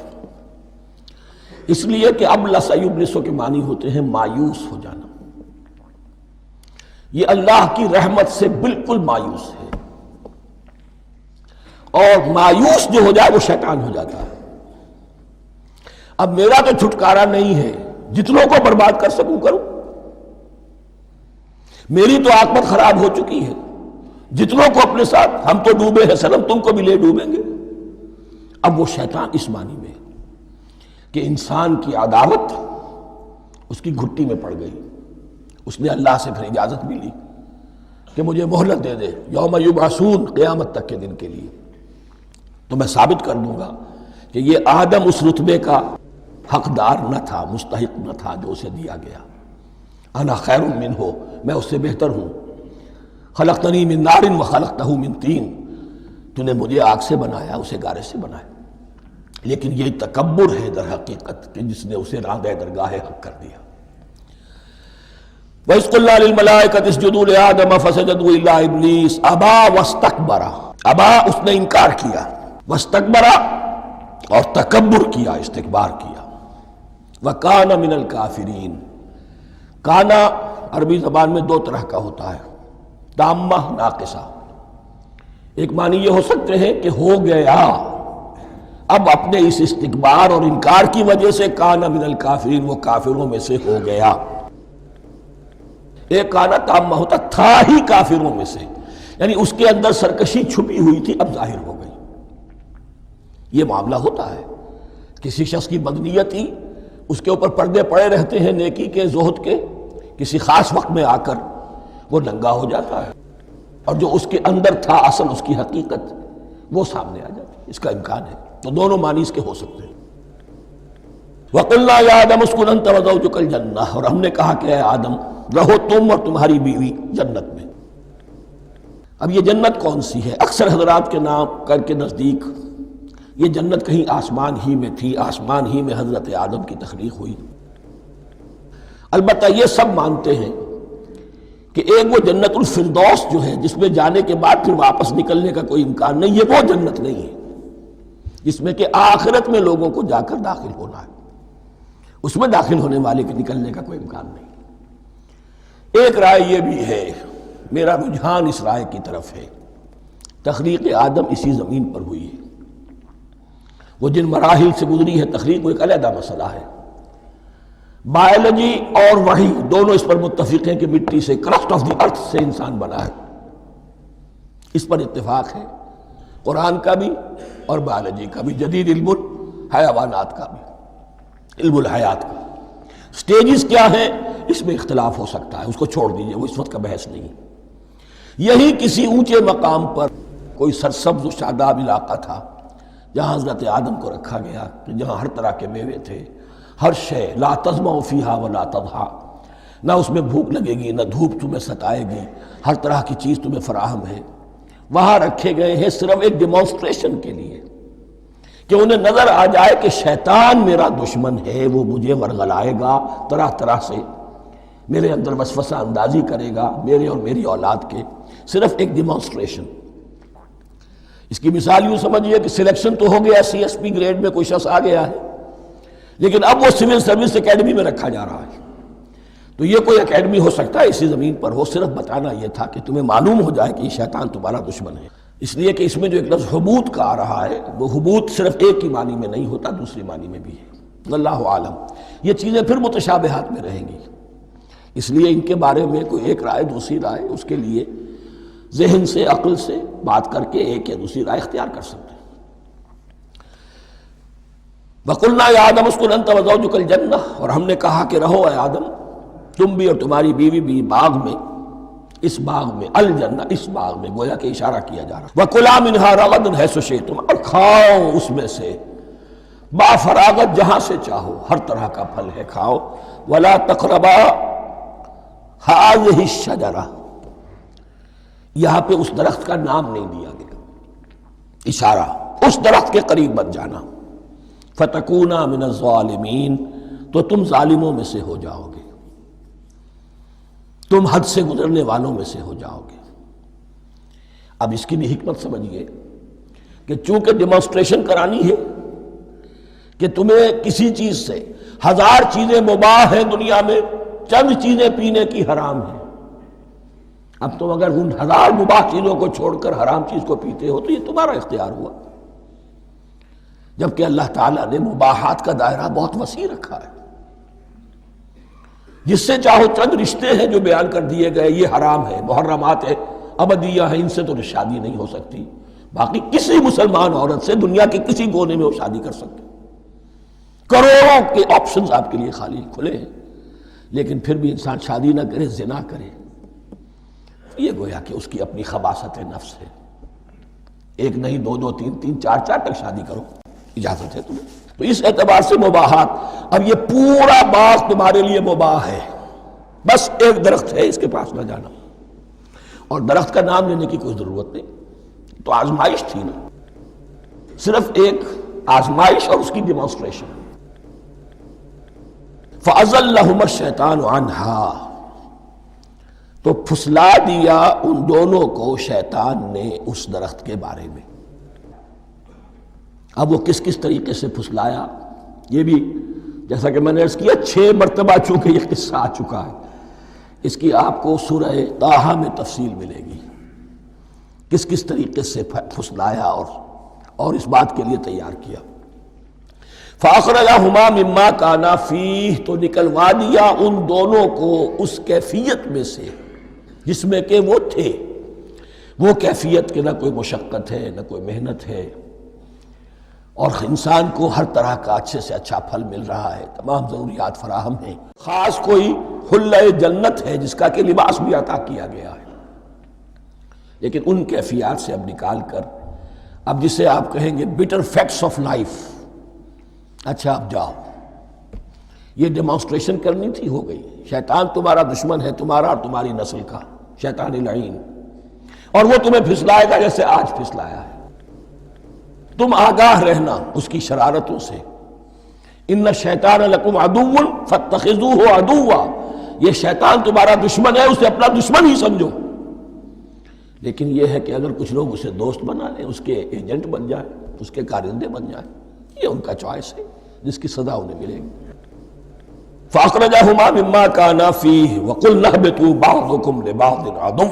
اس لیے کہ اب لسیبلسو کے معنی ہوتے ہیں مایوس ہو جانا۔ یہ اللہ کی رحمت سے بالکل مایوس ہے، اور مایوس جو ہو جائے وہ شیطان ہو جاتا ہے۔ اب میرا تو چھٹکارا نہیں ہے، جتنوں کو برباد کر سکوں کروں، میری تو عاقبت خراب ہو چکی ہے، جتنوں کو اپنے ساتھ، ہم تو ڈوبے ہیں سنم، تم کو بھی لے ڈوبیں گے۔ اب وہ شیطان اس معنی میں کہ انسان کی عداوت اس کی گھٹی میں پڑ گئی، اس نے اللہ سے پھر اجازت بھی لی کہ مجھے مہلت دے دے، یوم یبعثون، قیامت تک کے دن کے لیے، تو میں ثابت کر دوں گا کہ یہ آدم اس رتبے کا حقدار نہ تھا، مستحق نہ تھا جو اسے دیا گیا۔ انا خیر منہ، میں اس سے بہتر ہوں۔ خلقتنی من نار وخلقتہ من طین، تو نے مجھے آگ سے بنایا، اسے گارے سے بنایا۔ لیکن یہ تکبر ہے در حقیقت کہ جس نے اسے راندہ درگاہ حق کر دیا۔ وَإِذْ قُلْنَا لِلْمَلَائِكَةِ اسْجُدُوا لِآدَمَ فَسَجَدُوا إِلَّا إِبْلِيسَ أَبَىٰ وَاسْتَكْبَرَ، ابا اس نے انکار کیا، واستکبر اور تکبر کیا، استکبار کیا، وَكَانَ مِنَ الْكَافِرِينَ۔ کانا عربی زبان میں 2 طرح کا ہوتا ہے، تامہ، ناقصہ۔ ایک معنی یہ ہو سکتے ہیں کہ ہو گیا، اب اپنے اس استکبار اور انکار کی وجہ سے کانا من الکافرین، وہ کافروں میں سے ہو گیا۔ ایک کانا تامہ ہوتا تھا ہی کافروں میں سے، یعنی اس کے اندر سرکشی چھپی ہوئی تھی، اب ظاہر ہو گئی۔ یہ معاملہ ہوتا ہے، کسی شخص کی بدنیتی اس کے اوپر پردے پڑے رہتے ہیں نیکی کے، زہد کے، کسی خاص وقت میں آ کر وہ ننگا ہو جاتا ہے، اور جو اس کے اندر تھا اصل، اس کی حقیقت، وہ سامنے آ جاتی ہے۔ اس کا امکان ہے، تو دونوں معنی اس کے ہو سکتے ہیں۔ وَقُلْنَا يَا آدَمُ اسْكُنْ أَنْتَ وَزَوْجُكَ الْجَنَّةَ، اور ہم نے کہا کہ اے آدم رہو تم اور تمہاری بیوی جنت میں۔ اب یہ جنت کون سی ہے؟ اکثر حضرات کے نام کر کے نزدیک یہ جنت کہیں آسمان ہی میں تھی، آسمان ہی میں حضرت آدم کی تخلیق ہوئی۔ البتہ یہ سب مانتے ہیں کہ ایک وہ جنت الفردوس جو ہے جس میں جانے کے بعد پھر واپس نکلنے کا کوئی امکان نہیں، یہ وہ جنت نہیں ہے جس میں کہ آخرت میں لوگوں کو جا کر داخل ہونا ہے، اس میں داخل ہونے والے کے نکلنے کا کوئی امکان نہیں۔ ایک رائے یہ بھی ہے، میرا رجحان اس رائے کی طرف ہے، تخلیق آدم اسی زمین پر ہوئی ہے، وہ جن مراحل سے گزری ہے تخلیق وہ ایک علیحدہ مسئلہ ہے۔ بایولوجی اور وحی دونوں اس پر متفق ہیں کہ مٹی سے، کرسٹ آف دی ارتھ سے انسان بنا ہے، اس پر اتفاق ہے، قرآن کا بھی اور بایولوجی کا بھی، جدید علم الحیوانات کا بھی، علم الحیات کا۔ سٹیجز کیا ہیں اس میں اختلاف ہو سکتا ہے، اس کو چھوڑ دیجئے، وہ اس وقت کا بحث نہیں۔ یہی کسی اونچے مقام پر کوئی سرسبز و شاداب علاقہ تھا جہاں حضرت آدم کو رکھا گیا، کہ جہاں ہر طرح کے میوے تھے، ہر شے، لا تظمأ فیہا ولا تضحا، نہ اس میں بھوک لگے گی نہ دھوپ تمہیں ستائے گی، ہر طرح کی چیز تمہیں فراہم ہے۔ وہاں رکھے گئے ہیں صرف ایک ڈیمانسٹریشن کے لیے کہ انہیں نظر آ جائے کہ شیطان میرا دشمن ہے، وہ مجھے ورغلائے گا، طرح طرح سے میرے اندر وسوسہ اندازی کرے گا، میرے اور میری اولاد کے، صرف ایک ڈیمانسٹریشن۔ اس کی مثال یوں سمجھیے کہ سلیکشن تو ہو گیا، سی ایس پی گریڈ میں کوئی شخص آ گیا ہے، لیکن اب وہ سول سروس اکیڈمی میں رکھا جا رہا ہے۔ تو یہ کوئی اکیڈمی ہو سکتا ہے اسی زمین پر ہو، صرف بتانا یہ تھا کہ تمہیں معلوم ہو جائے کہ یہ شیطان تمہارا دشمن ہے۔ اس لیے کہ اس میں جو ایک لفظ حبوط کا آ رہا ہے، وہ حبوط صرف ایک ہی معنی میں نہیں ہوتا، دوسری معنی میں بھی ہے، اللہ عالم۔ یہ چیزیں پھر متشابہات میں رہیں گی، اس لیے ان کے بارے میں کوئی ایک رائے دوسری رائے، اس کے لیے ذہن سے، عقل سے بات کر کے ایک یا دوسری رائے اختیار کر سکتے ہیں۔ وَقُلْنَا يَا آدَمُ اسْكُنْ أَنْتَ وَزَوْجُكَ الْجَنَّةَ، اور ہم نے کہا کہ رہو اے آدم تم بھی اور تمہاری بیوی بھی باغ میں، اس باغ میں، الجنہ اس باغ میں، گویا کہ اشارہ کیا جا رہا ہے۔ وَكُلَا مِنْهَا رَغَدًا حَيْثُ شِئْتُمْ، اور کھاؤ اس میں سے با فراغت جہاں سے چاہو، ہر طرح کا پھل ہے کھاؤ۔ وَلَا تَقْرَبَا هَٰذِهِ الشَّجَرَةَ، یہاں پہ اس درخت کا نام نہیں دیا گیا، اشارہ اس درخت کے قریب مت جانا۔ فَتَكُونَا مِنَ الظَّالِمِينَ، تو تم ظالموں میں سے ہو جاؤ گے، تم حد سے گزرنے والوں میں سے ہو جاؤ گے۔ اب اس کی بھی حکمت سمجھیے کہ چونکہ ڈیمانسٹریشن کرانی ہے کہ تمہیں کسی چیز سے، ہزار چیزیں مباح ہیں دنیا میں، چند چیزیں پینے کی حرام ہیں، اب تم اگر ان ہزار مباح چیزوں کو چھوڑ کر حرام چیز کو پیتے ہو تو یہ تمہارا اختیار ہوا، جبکہ اللہ تعالیٰ نے مباحات کا دائرہ بہت وسیع رکھا ہے۔ جس سے چاہو چند رشتے ہیں جو بیان کر دیے گئے، یہ حرام ہے، محرمات ہے، ابدیہ ہے، ان سے تو شادی نہیں ہو سکتی، باقی کسی مسلمان عورت سے دنیا کے کسی کونے میں وہ شادی کر سکتے، کروڑوں کے آپشنز آپ کے لیے خالی کھلے ہیں، لیکن پھر بھی انسان شادی نہ کرے، زنا کرے، یہ گویا کہ اس کی اپنی خباثت نفس ہے۔ ایک نہیں، دو دو، تین تین، چار چار تک شادی کرو، اجازت ہے تمہیں۔ تو اس اعتبار سے مباحات، اب یہ پورا باغ تمہارے لیے مباح ہے، بس ایک درخت ہے اس کے پاس نہ جانا، اور درخت کا نام لینے کی کوئی ضرورت نہیں، تو آزمائش تھی نا، صرف ایک آزمائش اور اس کی ڈیمانسٹریشن۔ فَأَزَلَّهُمَا الشَّيْطَانُ عَنْهَا، تو پھسلا دیا ان دونوں کو شیطان نے اس درخت کے بارے میں۔ اب وہ کس کس طریقے سے پھسلایا، یہ بھی جیسا کہ میں نے عرض کیا 6 مرتبہ چونکہ یہ قصہ آ چکا ہے، اس کی آپ کو سورہ طٰہٰ میں تفصیل ملے گی، کس کس طریقے سے پھسلایا اور اس بات کے لیے تیار کیا۔ فَأَخْرَجَهُمَا مِمَّا كَانَا فِيهِ، تو نکلوا دیا ان دونوں کو اس کیفیت میں سے جس میں کہ وہ تھے، وہ کیفیت کہ نہ کوئی مشقت ہے نہ کوئی محنت ہے، اور انسان کو ہر طرح کا اچھے سے اچھا پھل مل رہا ہے، تمام ضروریات فراہم ہیں، خاص کوئی حلہ جنت ہے جس کا کہ لباس بھی عطا کیا گیا ہے، لیکن ان کیفیات سے اب نکال کر، اب جسے آپ کہیں گے bitter facts of life، اچھا اب جاؤ یہ ڈیمانسٹریشن کرنی تھی، ہو گئی۔ شیطان تمہارا دشمن ہے، تمہارا اور تمہاری نسل کا، شیطان لعین، اور وہ تمہیں پھسلائے گا جیسے آج پھسلایا ہے۔ تم آگاہ رہنا اس کی شرارتوں سے۔ ان الشیطان لکم عدو فاتخذوہ عدوا، یہ شیطان تمہارا دشمن ہے، اسے اپنا دشمن ہی سمجھو۔ لیکن یہ ہے کہ اگر کچھ لوگ اسے دوست بنا لیں، اس کے ایجنٹ بن جائیں، اس کے کارندے بن جائیں، یہ ان کا چوائس ہے جس کی سزا انہیں ملے گی۔ فَأَخْرَجَهُمَا مِمَّا كَانَا فِيهِ وَقُلْنَا اهْبِطُوا بَعْضُكُمْ لِبَعْضٍ عَدُوٌّ،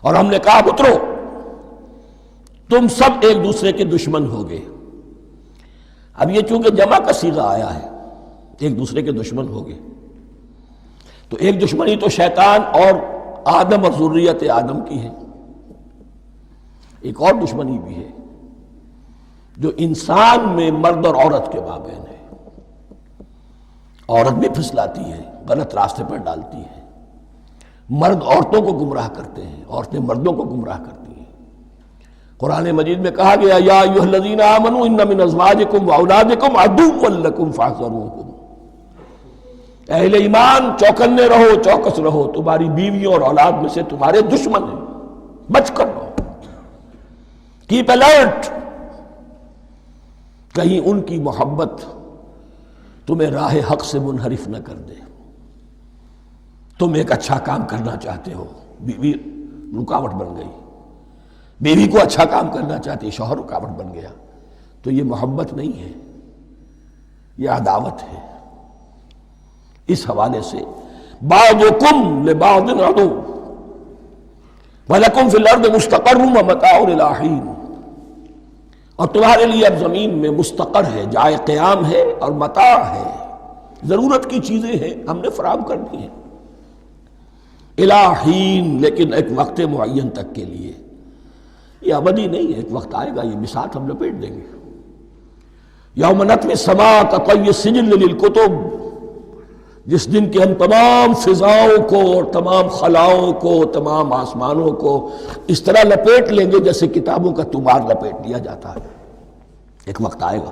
اور ہم نے کہا اترو، تم سب ایک دوسرے کے دشمن ہوگے۔ اب یہ چونکہ جمع کا صیغہ آیا ہے، ایک دوسرے کے دشمن ہوگے، تو ایک دشمنی تو شیطان اور آدم اور ذریت آدم کی ہے، ایک اور دشمنی بھی ہے جو انسان میں مرد اور عورت کے مابین ہے۔ عورت بھی پھسلاتی ہے، غلط راستے پر ڈالتی ہے، مرد عورتوں کو گمراہ کرتے ہیں، عورتیں مردوں کو گمراہ کرتی ہیں۔ قرآن مجید میں کہا گیا یا ایھا الذین آمنوا ان من ازواجکم واولادکم عدوا لکم فاحذروہم، اہل ایمان چوکنے رہو، چوکس رہو، تمہاری بیویوں اور اولاد میں سے تمہارے دشمن ہیں، بچ کر رہو، کیپ الرٹ، کہیں ان کی محبت تمہیں راہ حق سے منحرف نہ کر دے۔ تم ایک اچھا کام کرنا چاہتے ہو، بیوی رکاوٹ بن گئی، بیوی کو اچھا کام کرنا چاہتی، شوہر رکاوٹ بن گیا، تو یہ محبت نہیں ہے، یہ عداوت ہے۔ اس حوالے سے بعضکم لبعض عدو وَلَكُمْ فِي الْأَرْضِ مُسْتَقَرٌّ وَمَتَاعٌ إِلَىٰ حِينٍ، اور تمہارے لیے اب زمین میں مستقر ہے، جائے قیام ہے اور متاع ہے، ضرورت کی چیزیں ہیں ہم نے فراہم کر دی ہیں، إِلَىٰ حِينٍ، لیکن ایک وقت معین تک کے لیے، یہ ابدی نہیں ہے، ایک وقت آئے گا یہ بساط ہم لپیٹ دیں گے۔ یوم نطوی السماء کطی السجل للکتب، جس دن کہ ہم تمام فضاؤں کو اور تمام خلاؤں کو، تمام آسمانوں کو اس طرح لپیٹ لیں گے جیسے کتابوں کا تمار لپیٹ لیا جاتا ہے۔ ایک وقت آئے گا،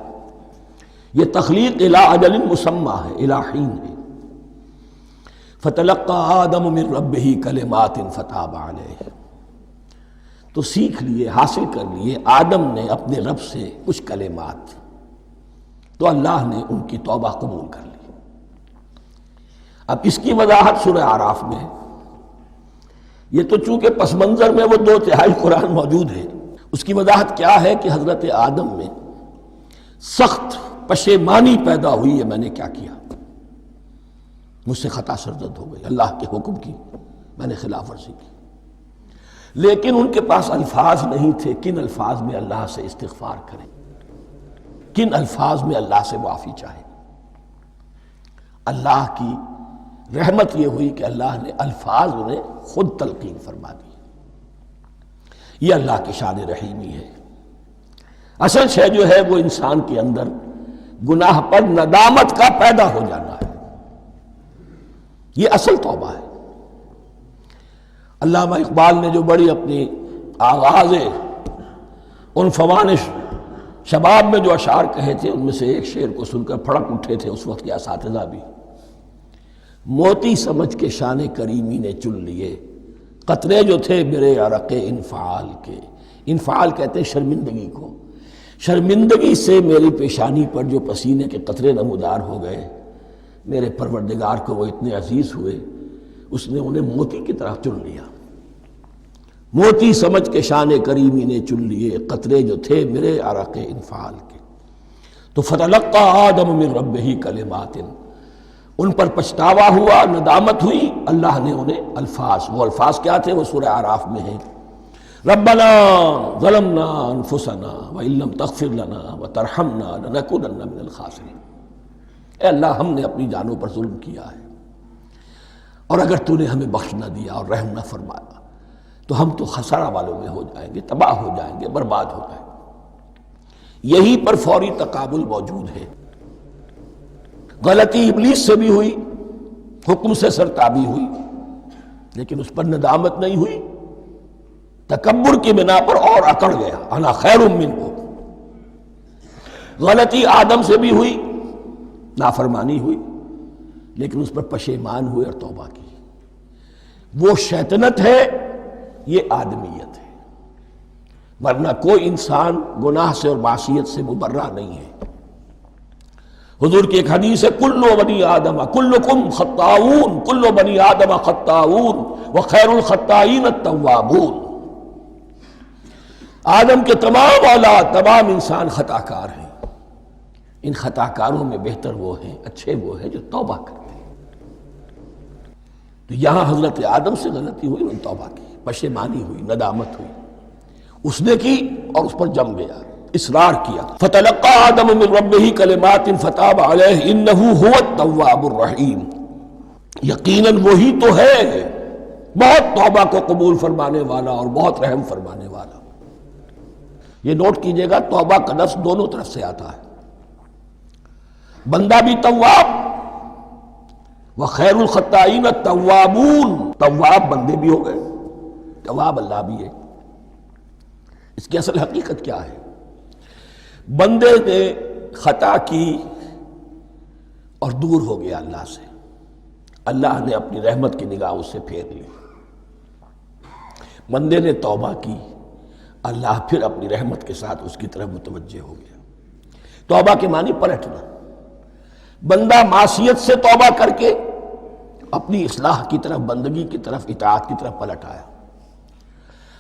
یہ تخلیق الی اجل مسمى ہے، الی حین ہے۔ فتلقى آدم من ربہ کلمات فتاب علیہ، تو سیکھ لیے، حاصل کر لیے آدم نے اپنے رب سے کچھ کلمات، تو اللہ نے ان کی توبہ قبول کر لی۔ اب اس کی وضاحت سورہ اعراف میں ہے، یہ تو چونکہ پس منظر میں وہ 2/3 قرآن موجود ہے، اس کی وضاحت کیا ہے کہ حضرت آدم میں سخت پشیمانی پیدا ہوئی ہے، میں نے کیا کیا، مجھ سے خطا سرزد ہو گئی، اللہ کے حکم کی میں نے خلاف ورزی کی، لیکن ان کے پاس الفاظ نہیں تھے کن الفاظ میں اللہ سے استغفار کریں، کن الفاظ میں اللہ سے معافی چاہیں۔ اللہ کی رحمت یہ ہوئی کہ اللہ نے الفاظ انہیں خود تلقین فرما دی، یہ اللہ کی شان رحیمی ہے۔ اصل شے جو ہے وہ انسان کے اندر گناہ پر ندامت کا پیدا ہو جانا ہے، یہ اصل توبہ ہے۔ علامہ اقبال نے جو بڑی اپنی آغاز عنفوان شباب میں جو اشعار کہے تھے، ان میں سے ایک شعر کو سن کر پھڑک اٹھے تھے اس وقت کے اساتذہ بھی، موتی سمجھ کے شان کریمی نے چن لیے قطرے جو تھے میرے عرق انفعال کے، انفعال کہتے ہیں شرمندگی کو، شرمندگی سے میری پیشانی پر جو پسینے کے قطرے نمودار ہو گئے، میرے پروردگار کو وہ اتنے عزیز ہوئے، اس نے انہیں موتی کی طرح چن لیا۔ موتی سمجھ کے شان کریمی نے چن لیے قطرے جو تھے میرے عرق انفعال کے، تو فتلقى آدم من ربہ کلمات، ان پر پچھتاوا ہوا، ندامت ہوئی، اللہ نے انہیں الفاظ، وہ الفاظ کیا تھے وہ سورہ اعراف میں ہیں، ربنا ظلمنا انفسنا وان لم تغفر لنا وترحمنا لنکونن من الخاسرین، اے اللہ ہم نے اپنی جانوں پر ظلم کیا ہے، اور اگر تو نے ہمیں بخش نہ دیا اور رحم نہ فرمایا تو ہم تو خسارہ والوں میں ہو جائیں گے، تباہ ہو جائیں گے، برباد ہو جائیں گے۔ یہی پر فوری تقابل موجود ہے۔ غلطی ابلیس سے بھی ہوئی، حکم سے سرتابی ہوئی، لیکن اس پر ندامت نہیں ہوئی، تکبر کی بنا پر اور اکڑ گیا، انا خیر منہ۔ غلطی آدم سے بھی ہوئی، نافرمانی ہوئی لیکن اس پر پشیمان ہوئے اور توبہ کی. وہ شیطنت ہے، یہ آدمیت ہے. ورنہ کوئی انسان گناہ سے اور معصیت سے مبرہ نہیں ہے. حضور کی ایک حدیث ہے، کل بنی آدم کلکم خطاؤون، کل بنی آدم خطاؤون وخیر الخطائین التوابون. آدم کے تمام اولاد، تمام انسان خطا کار ہیں. ان خطا کاروں میں بہتر وہ ہیں، اچھے وہ ہیں جو توبہ کرتے ہیں. تو یہاں حضرت آدم سے غلطی ہوئی، انہوں نے توبہ کی، پشیمانی ہوئی، ندامت ہوئی. اس نے کی اور اس پر جم گیا، اصرار کیا. فتلقى آدم من ربه کلمات فتاب علیہ انہ هو التواب الرحیم. یقیناً وہی تو ہے بہت توبہ کو قبول فرمانے والا اور بہت رحم فرمانے والا. یہ نوٹ کیجئے گا، توبہ کا لفظ دونوں طرف سے آتا ہے. بندہ بھی تواب، وخیر الخطائین التوابون. تواب بندے بھی ہو گئے، تواب اللہ بھی ہے. اس کی اصل حقیقت کیا ہے؟ بندے نے خطا کی اور دور ہو گیا اللہ سے. اللہ نے اپنی رحمت کی نگاہ اس سے پھیر لی. بندے نے توبہ کی، اللہ پھر اپنی رحمت کے ساتھ اس کی طرف متوجہ ہو گیا. توبہ کے معنی پلٹنا. بندہ معصیت سے توبہ کر کے اپنی اصلاح کی طرف، بندگی کی طرف، اطاعت کی طرف پلٹ آیا.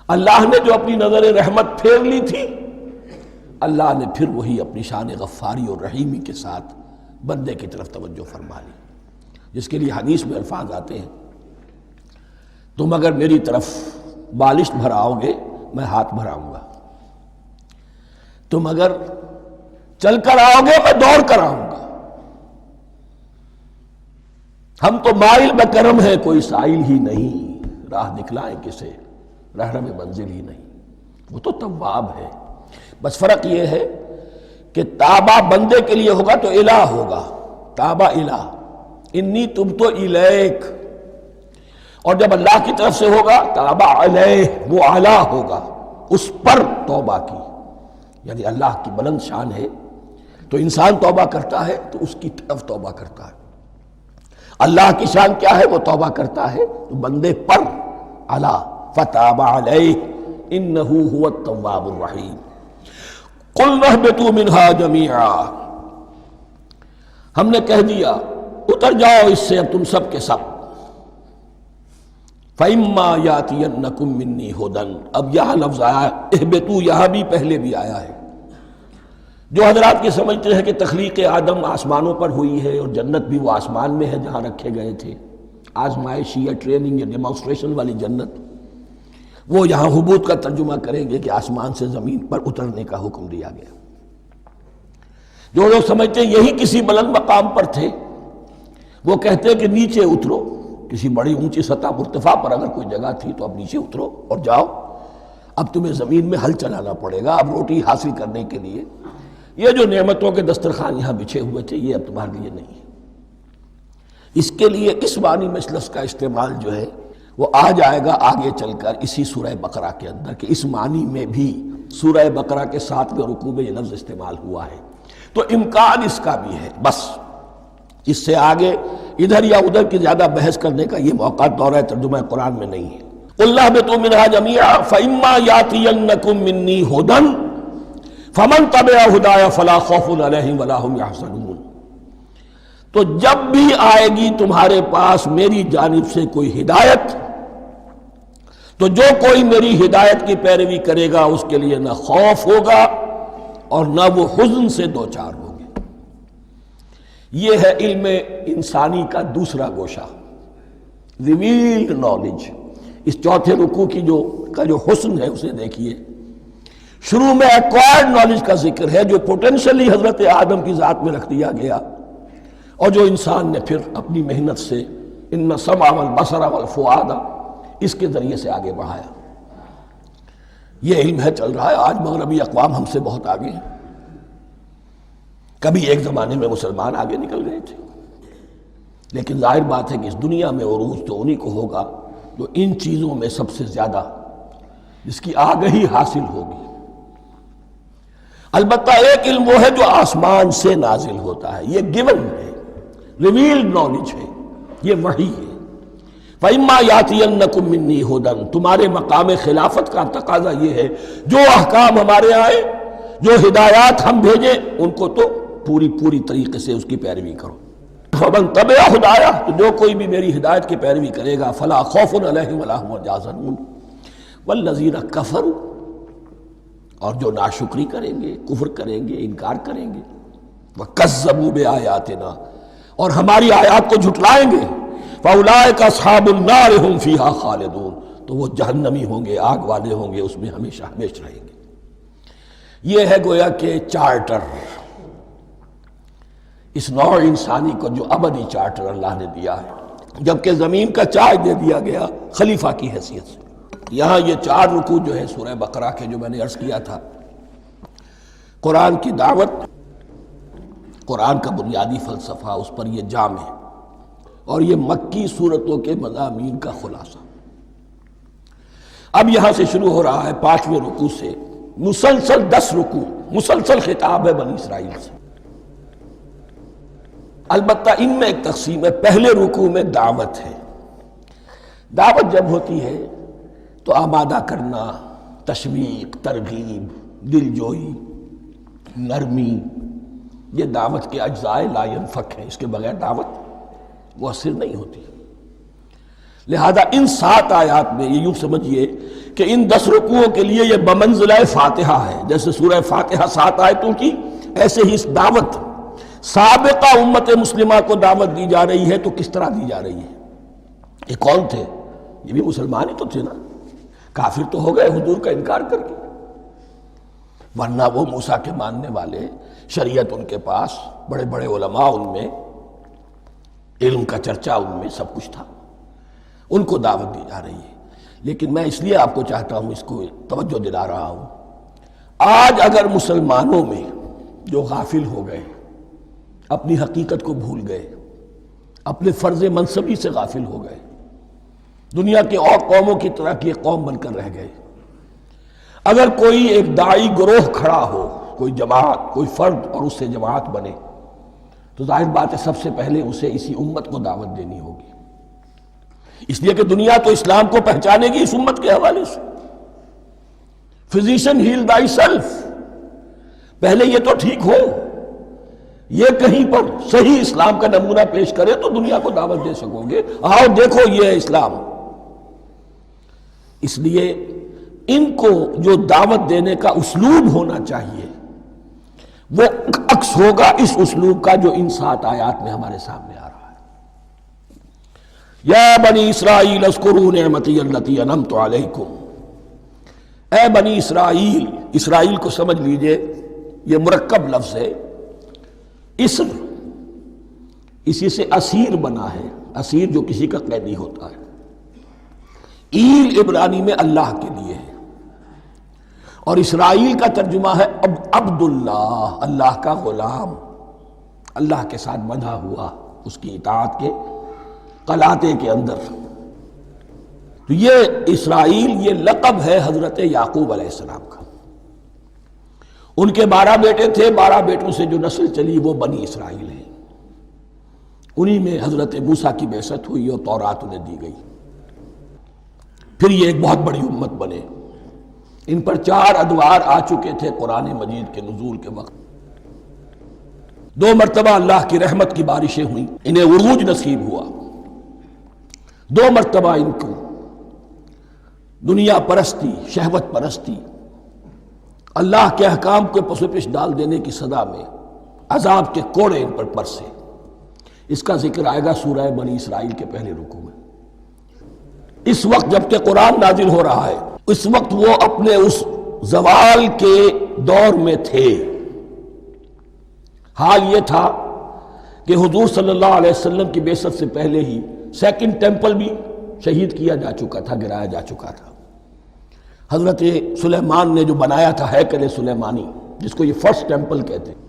اللہ نے جو اپنی نظر رحمت پھیر لی تھی، اللہ نے پھر وہی اپنی شان غفاری اور رحیمی کے ساتھ بندے کی طرف توجہ فرما لی. جس کے لیے حدیث میں الفاظ آتے ہیں، تم اگر میری طرف بالشت بھراؤ گے میں ہاتھ بھراؤں گا، تم اگر چل کر آؤ گے میں دوڑ کر آؤں گا. ہم تو مائل بکرم ہے، کوئی سائل ہی نہیں، راہ دکھلائیں کسے، رہنم منزل ہی نہیں. وہ تو تواب ہے. بس فرق یہ ہے کہ تابہ بندے کے لیے ہوگا تو الہ ہوگا، تابہ الہ، انی تبت الیک. اور جب اللہ کی طرف سے ہوگا تابہ علیہ، وہ اعلیٰ ہوگا، اس پر توبہ کی. یعنی اللہ کی بلند شان ہے تو انسان توبہ کرتا ہے تو اس کی طرف توبہ کرتا ہے. اللہ کی شان کیا ہے؟ وہ توبہ کرتا ہے تو بندے پر اعلیٰ. فتاب علیہ انہ هو التواب الرحیم. قلنا اہبطوا منہا جمیعا. ہم نے کہہ دیا اتر جاؤ اس سے اب تم سب کے سب. فَإِمَّا يَأْتِيَنَّكُم مِّنِّي هُدًى. اب یہاں لفظ آیا اہبطوا، یہاں بھی پہلے بھی آیا ہے. جو حضرات یہ سمجھتے ہیں کہ تخلیق آدم آسمانوں پر ہوئی ہے اور جنت بھی وہ آسمان میں ہے جہاں رکھے گئے تھے، آزمائشی یا ٹریننگ یا ڈیمانسٹریشن والی جنت، وہ یہاں حبوط کا ترجمہ کریں گے کہ آسمان سے زمین پر اترنے کا حکم دیا گیا. جو لوگ سمجھتے ہیں یہی کسی بلند مقام پر تھے، وہ کہتے ہیں کہ نیچے اترو، کسی بڑی اونچی سطح مرتفع پر اگر کوئی جگہ تھی تو اب نیچے اترو اور جاؤ، اب تمہیں زمین میں ہل چلانا پڑے گا. اب روٹی حاصل کرنے کے لیے یہ جو نعمتوں کے دسترخوان یہاں بچھے ہوئے تھے یہ اب تمہارے لیے نہیں ہے. اس کے لیے اس معنی میں اس لفظ کا استعمال جو ہے وہ آ جائے گا آگے چل کر اسی سورہ بقرہ کے اندر، کہ اس معنی میں بھی سورہ بقرہ کے 7ویں رکوع میں یہ لفظ استعمال ہوا ہے. تو امکان اس کا بھی ہے. بس اس سے آگے ادھر یا ادھر کی زیادہ بحث کرنے کا یہ موقع دورہ ترجمہ قرآن میں نہیں ہے. قُلْ اهْبِطُوا مِنْهَا جَمِيعًا فَإِمَّا يَأْتِيَنَّكُم مِّنِّي هُدًى فَمَن تَبِعَ هُدَايَ فَلَا خَوْفٌ عَلَيْهِمْ وَلَا هُمْ يَحْزَنُونَ. تو جب بھی آئے گی تمہارے پاس میری جانب سے کوئی ہدایت، تو جو کوئی میری ہدایت کی پیروی کرے گا اس کے لیے نہ خوف ہوگا اور نہ وہ حزن سے دوچار ہوگے. یہ ہے علم انسانی کا دوسرا گوشہ، ریویلڈ نالج. اس چوتھے رکوع کی جو حسن ہے اسے دیکھیے. شروع میں ایکوائرڈ نالج کا ذکر ہے جو پوٹینشلی حضرت آدم کی ذات میں رکھ دیا گیا اور جو انسان نے پھر اپنی محنت سے ان السمع والبصر والفؤاد اس کے ذریعے سے آگے بڑھایا. یہ علم ہے چل رہا ہے. آج مغربی اقوام ہم سے بہت آگے ہیں. کبھی ایک زمانے میں مسلمان آگے نکل گئے تھے، لیکن ظاہر بات ہے کہ اس دنیا میں عروج تو انہی کو ہوگا جو ان چیزوں میں سب سے زیادہ جس کی آگہی حاصل ہوگی. البتہ ایک علم وہ ہے جو آسمان سے نازل ہوتا ہے، یہ گیون ہے. ریویلڈ نالج ہے، یہ وحی ہے۔ فَإِمَّا يَأْتِيَنَّكُم مِّنِّي هُدًى، تمہارے مقام خلافت کا تقاضا یہ ہے جو احکام ہمارے آئے، جو ہدایات ہم بھیجیں، ان کو تو پوری طریقے سے اس کی پیروی کرو۔ فَمَن تَبِعَ ہدایا، تو جو کوئی بھی میری ہدایت کی پیروی کرے گا، فَلَا خَوْفٌ عَلَيْهِمْ وَلَا هُمْ يَحْزَنُونَ وَالَّذِينَ كَفَرُوا، اور جو ناشکری کریں گے، کفر کریں گے، انکار کریں گے، وَكَذَّبُوا بِآيَاتِنَا، اور ہماری آیات کو جھٹلائیں گے، فَأُولَٰئِكَ أَصْحَابُ النَّارِ هُمْ فِيهَا خَالِدُونَ، تو وہ جہنمی ہوں گے، آگ والے ہوں گے، اس میں ہمیشہ ہمیشہ رہیں گے۔ یہ ہے گویا کہ چارٹر، اس نوع انسانی کو جو ابدی چارٹر اللہ نے دیا ہے، جبکہ زمین کا چارج دے دیا گیا خلیفہ کی حیثیت سے۔ یہاں یہ 4 رکوع جو ہے سورہ بقرہ کے، جو میں نے عرض کیا تھا، قرآن کی دعوت، قرآن کا بنیادی فلسفہ، اس پر یہ جام ہے، اور یہ مکی صورتوں کے مضامین کا خلاصہ۔ اب یہاں سے شروع ہو رہا ہے 5ویں رکوع سے مسلسل 10 رکوع، مسلسل خطاب ہے بنی اسرائیل سے۔ البتہ ان میں ایک تقسیم ہے، پہلے رکوع میں دعوت ہے۔ دعوت جب ہوتی ہے تو آمادہ کرنا، تشویق، ترغیب، دل جوئی، نرمی، یہ دعوت کے اجزاء لا ينفک ہیں، اس کے بغیر دعوت مؤثر نہیں ہوتی۔ لہذا ان 7 آیات میں یہ یوں سمجھیے کہ ان 10 رکوعوں کے لیے یہ بمنزلہ فاتحہ ہے، جیسے سورہ فاتحہ 7 آیتوں کی، ایسے ہی اس دعوت سابقہ امت مسلمہ کو دعوت دی جا رہی ہے۔ تو کس طرح دی جا رہی ہے؟ یہ کون تھے؟ یہ بھی مسلمان ہی تو تھے نا، کافر تو ہو گئے حضور کا انکار کر کے، ورنہ وہ موسیٰ کے ماننے والے، شریعت ان کے پاس، بڑے بڑے علماء ان میں، علم کا چرچا ان میں، سب کچھ تھا، ان کو دعوت دی جا رہی ہے۔ لیکن میں اس لیے آپ کو چاہتا ہوں، اس کو توجہ دلا رہا ہوں، آج اگر مسلمانوں میں جو غافل ہو گئے، اپنی حقیقت کو بھول گئے، اپنے فرض منصبی سے غافل ہو گئے، دنیا کے اور قوموں کی طرح کی ایک قوم بن کر رہ گئے، اگر کوئی ایک داعی گروہ کھڑا ہو، کوئی جماعت، کوئی فرد، اور اس سے جماعت بنے، تو ظاہر بات ہے سب سے پہلے اسے اسی امت کو دعوت دینی ہوگی، اس لیے کہ دنیا تو اسلام کو پہچانے گی اس امت کے حوالے سے۔ فزیشن ہیل بائی سیلف، پہلے یہ تو ٹھیک ہو، یہ کہیں پر صحیح اسلام کا نمونہ پیش کرے تو دنیا کو دعوت دے سکو گے، آؤ دیکھو یہ ہے اسلام۔ اس لیے ان کو جو دعوت دینے کا اسلوب ہونا چاہیے وہ عکس ہوگا اس اسلوب کا جو ان 7 آیات میں ہمارے سامنے آ رہا ہے۔ یا بنی اسرائیل اذکروا نعمتی التی انعمت علیکم، اے بنی اسرائیل، اسرائیل کو سمجھ لیجئے یہ مرکب لفظ ہے، اسر، اسی سے اسیر بنا ہے، اسیر جو کسی کا قیدی ہوتا ہے، ایل عبرانی میں اللہ کے لیے ہے، اور اسرائیل کا ترجمہ ہے عبداللہ، اللہ کا غلام، اللہ کے ساتھ بندھا ہوا، اس کی اطاعت کے قلاتے کے اندر۔ تو یہ اسرائیل یہ لقب ہے حضرت یعقوب علیہ السلام کا، ان کے 12 بیٹے تھے، 12 بیٹوں سے جو نسل چلی وہ بنی اسرائیل ہے، انہی میں حضرت موسیٰ کی بعثت ہوئی اور تورات انہیں دی گئی، پھر یہ ایک بہت بڑی امت بنے۔ ان پر 4 ادوار آ چکے تھے قرآن مجید کے نزول کے وقت، 2 مرتبہ اللہ کی رحمت کی بارشیں ہوئیں، انہیں عروج نصیب ہوا، 2 مرتبہ ان کو دنیا پرستی، شہوت پرستی، اللہ کے احکام کو پس و پیش ڈال دینے کی سزا میں عذاب کے کوڑے ان پر برسے۔ اس کا ذکر آئے گا سورہ بنی اسرائیل کے پہلے رکوع میں۔ اس وقت جب کہ قرآن نازل ہو رہا ہے، اس وقت وہ اپنے اس زوال کے دور میں تھے۔ حال یہ تھا کہ حضور صلی اللہ علیہ وسلم کی بعثت سے پہلے ہی 2nd ٹیمپل بھی شہید کیا جا چکا تھا، گرایا جا چکا تھا۔ حضرت سلیمان نے جو بنایا تھا ہیکل سلیمانی، جس کو یہ 1st ٹیمپل کہتے ہیں،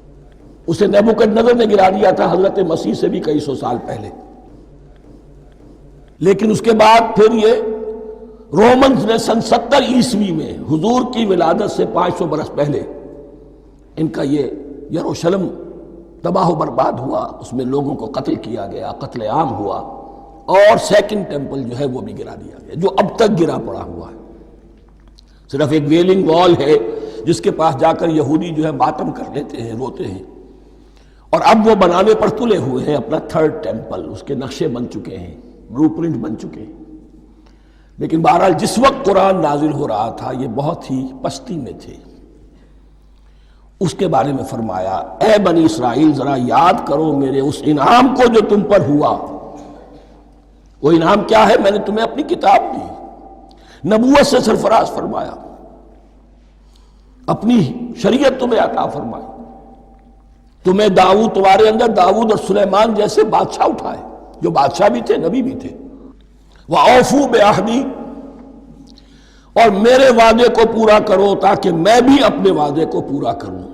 اسے نیبوکدنضر نے گرا دیا تھا حضرت مسیح سے بھی کئی سو سال پہلے۔ لیکن اس کے بعد پھر یہ رومنز نے سن 70 عیسوی میں حضور کی ولادت سے 500 برس پہلے ان کا یہ یروشلم تباہ و برباد ہوا، اس میں لوگوں کو قتل کیا گیا، قتل عام ہوا، اور سیکنڈ ٹیمپل جو ہے وہ بھی گرا دیا گیا، جو اب تک گرا پڑا ہوا ہے۔ صرف ایک ویلنگ وال ہے جس کے پاس جا کر یہودی جو ہے ماتم کر لیتے ہیں، روتے ہیں، اور اب وہ بنانے پر تلے ہوئے ہیں اپنا تھرڈ ٹیمپل، اس کے نقشے بن چکے ہیں، بلو پرنٹ بن چکے ہیں۔ لیکن بہرحال جس وقت قرآن نازل ہو رہا تھا یہ بہت ہی پستی میں تھے۔ اس کے بارے میں فرمایا، اے بنی اسرائیل ذرا یاد کرو میرے اس انعام کو جو تم پر ہوا۔ وہ انعام کیا ہے؟ میں نے تمہیں اپنی کتاب دی، نبوت سے سرفراز فرمایا، اپنی شریعت تمہیں عطا فرمائی، تمہیں داؤد، تمہارے اندر داؤد اور سلیمان جیسے بادشاہ اٹھائے جو بادشاہ بھی تھے، نبی بھی تھے۔ وَأَوْفُوا بِعَهْدِي، اور میرے وعدے کو پورا کرو تاکہ میں بھی اپنے وعدے کو پورا کروں۔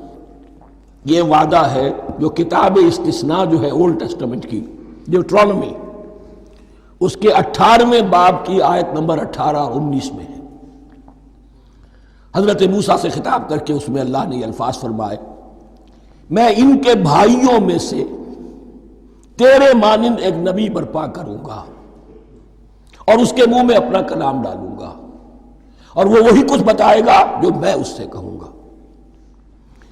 یہ وعدہ ہے جو کتاب استثناء جو ہے اولڈ ٹیسٹمنٹ کی، ڈیوٹرانومی، اس کے 18ویں باب کی آیت نمبر 18 اور 19 میں ہے۔ حضرت موسیٰ سے خطاب کر کے اس میں اللہ نے یہ الفاظ فرمائے، میں ان کے بھائیوں میں سے تیرے مانند ایک نبی برپا کروں گا اور اس کے منہ میں اپنا کلام ڈالوں گا، اور وہ وہی کچھ بتائے گا جو میں اس سے کہوں گا۔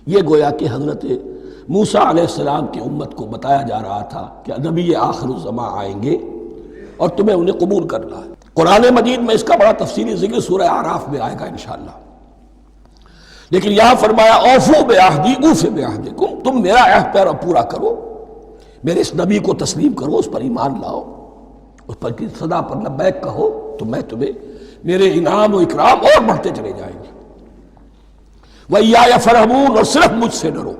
یہ گویا کہ حضرت موسیٰ علیہ السلام کی امت کو بتایا جا رہا تھا کہ نبی آخر الزماں آئیں گے اور تمہیں انہیں قبول کرنا ہے۔ قرآن مجید میں اس کا بڑا تفصیلی ذکر سورہ اعراف میں آئے گا انشاءاللہ، لیکن یہاں فرمایا اوفوا بعہدی اوف بعہدکم، تم میرا عہد پیرا پورا کرو، میرے اس نبی کو تسلیم کرو، اس پر ایمان لاؤ، اس پر کی صدا پر لبیک کہو، تو میں تمہیں میرے انعام و اکرام اور بڑھتے چلے جائیں گے۔ وَإِيَّايَ فَارْهَبُونَ، اور صرف مجھ سے ڈرو۔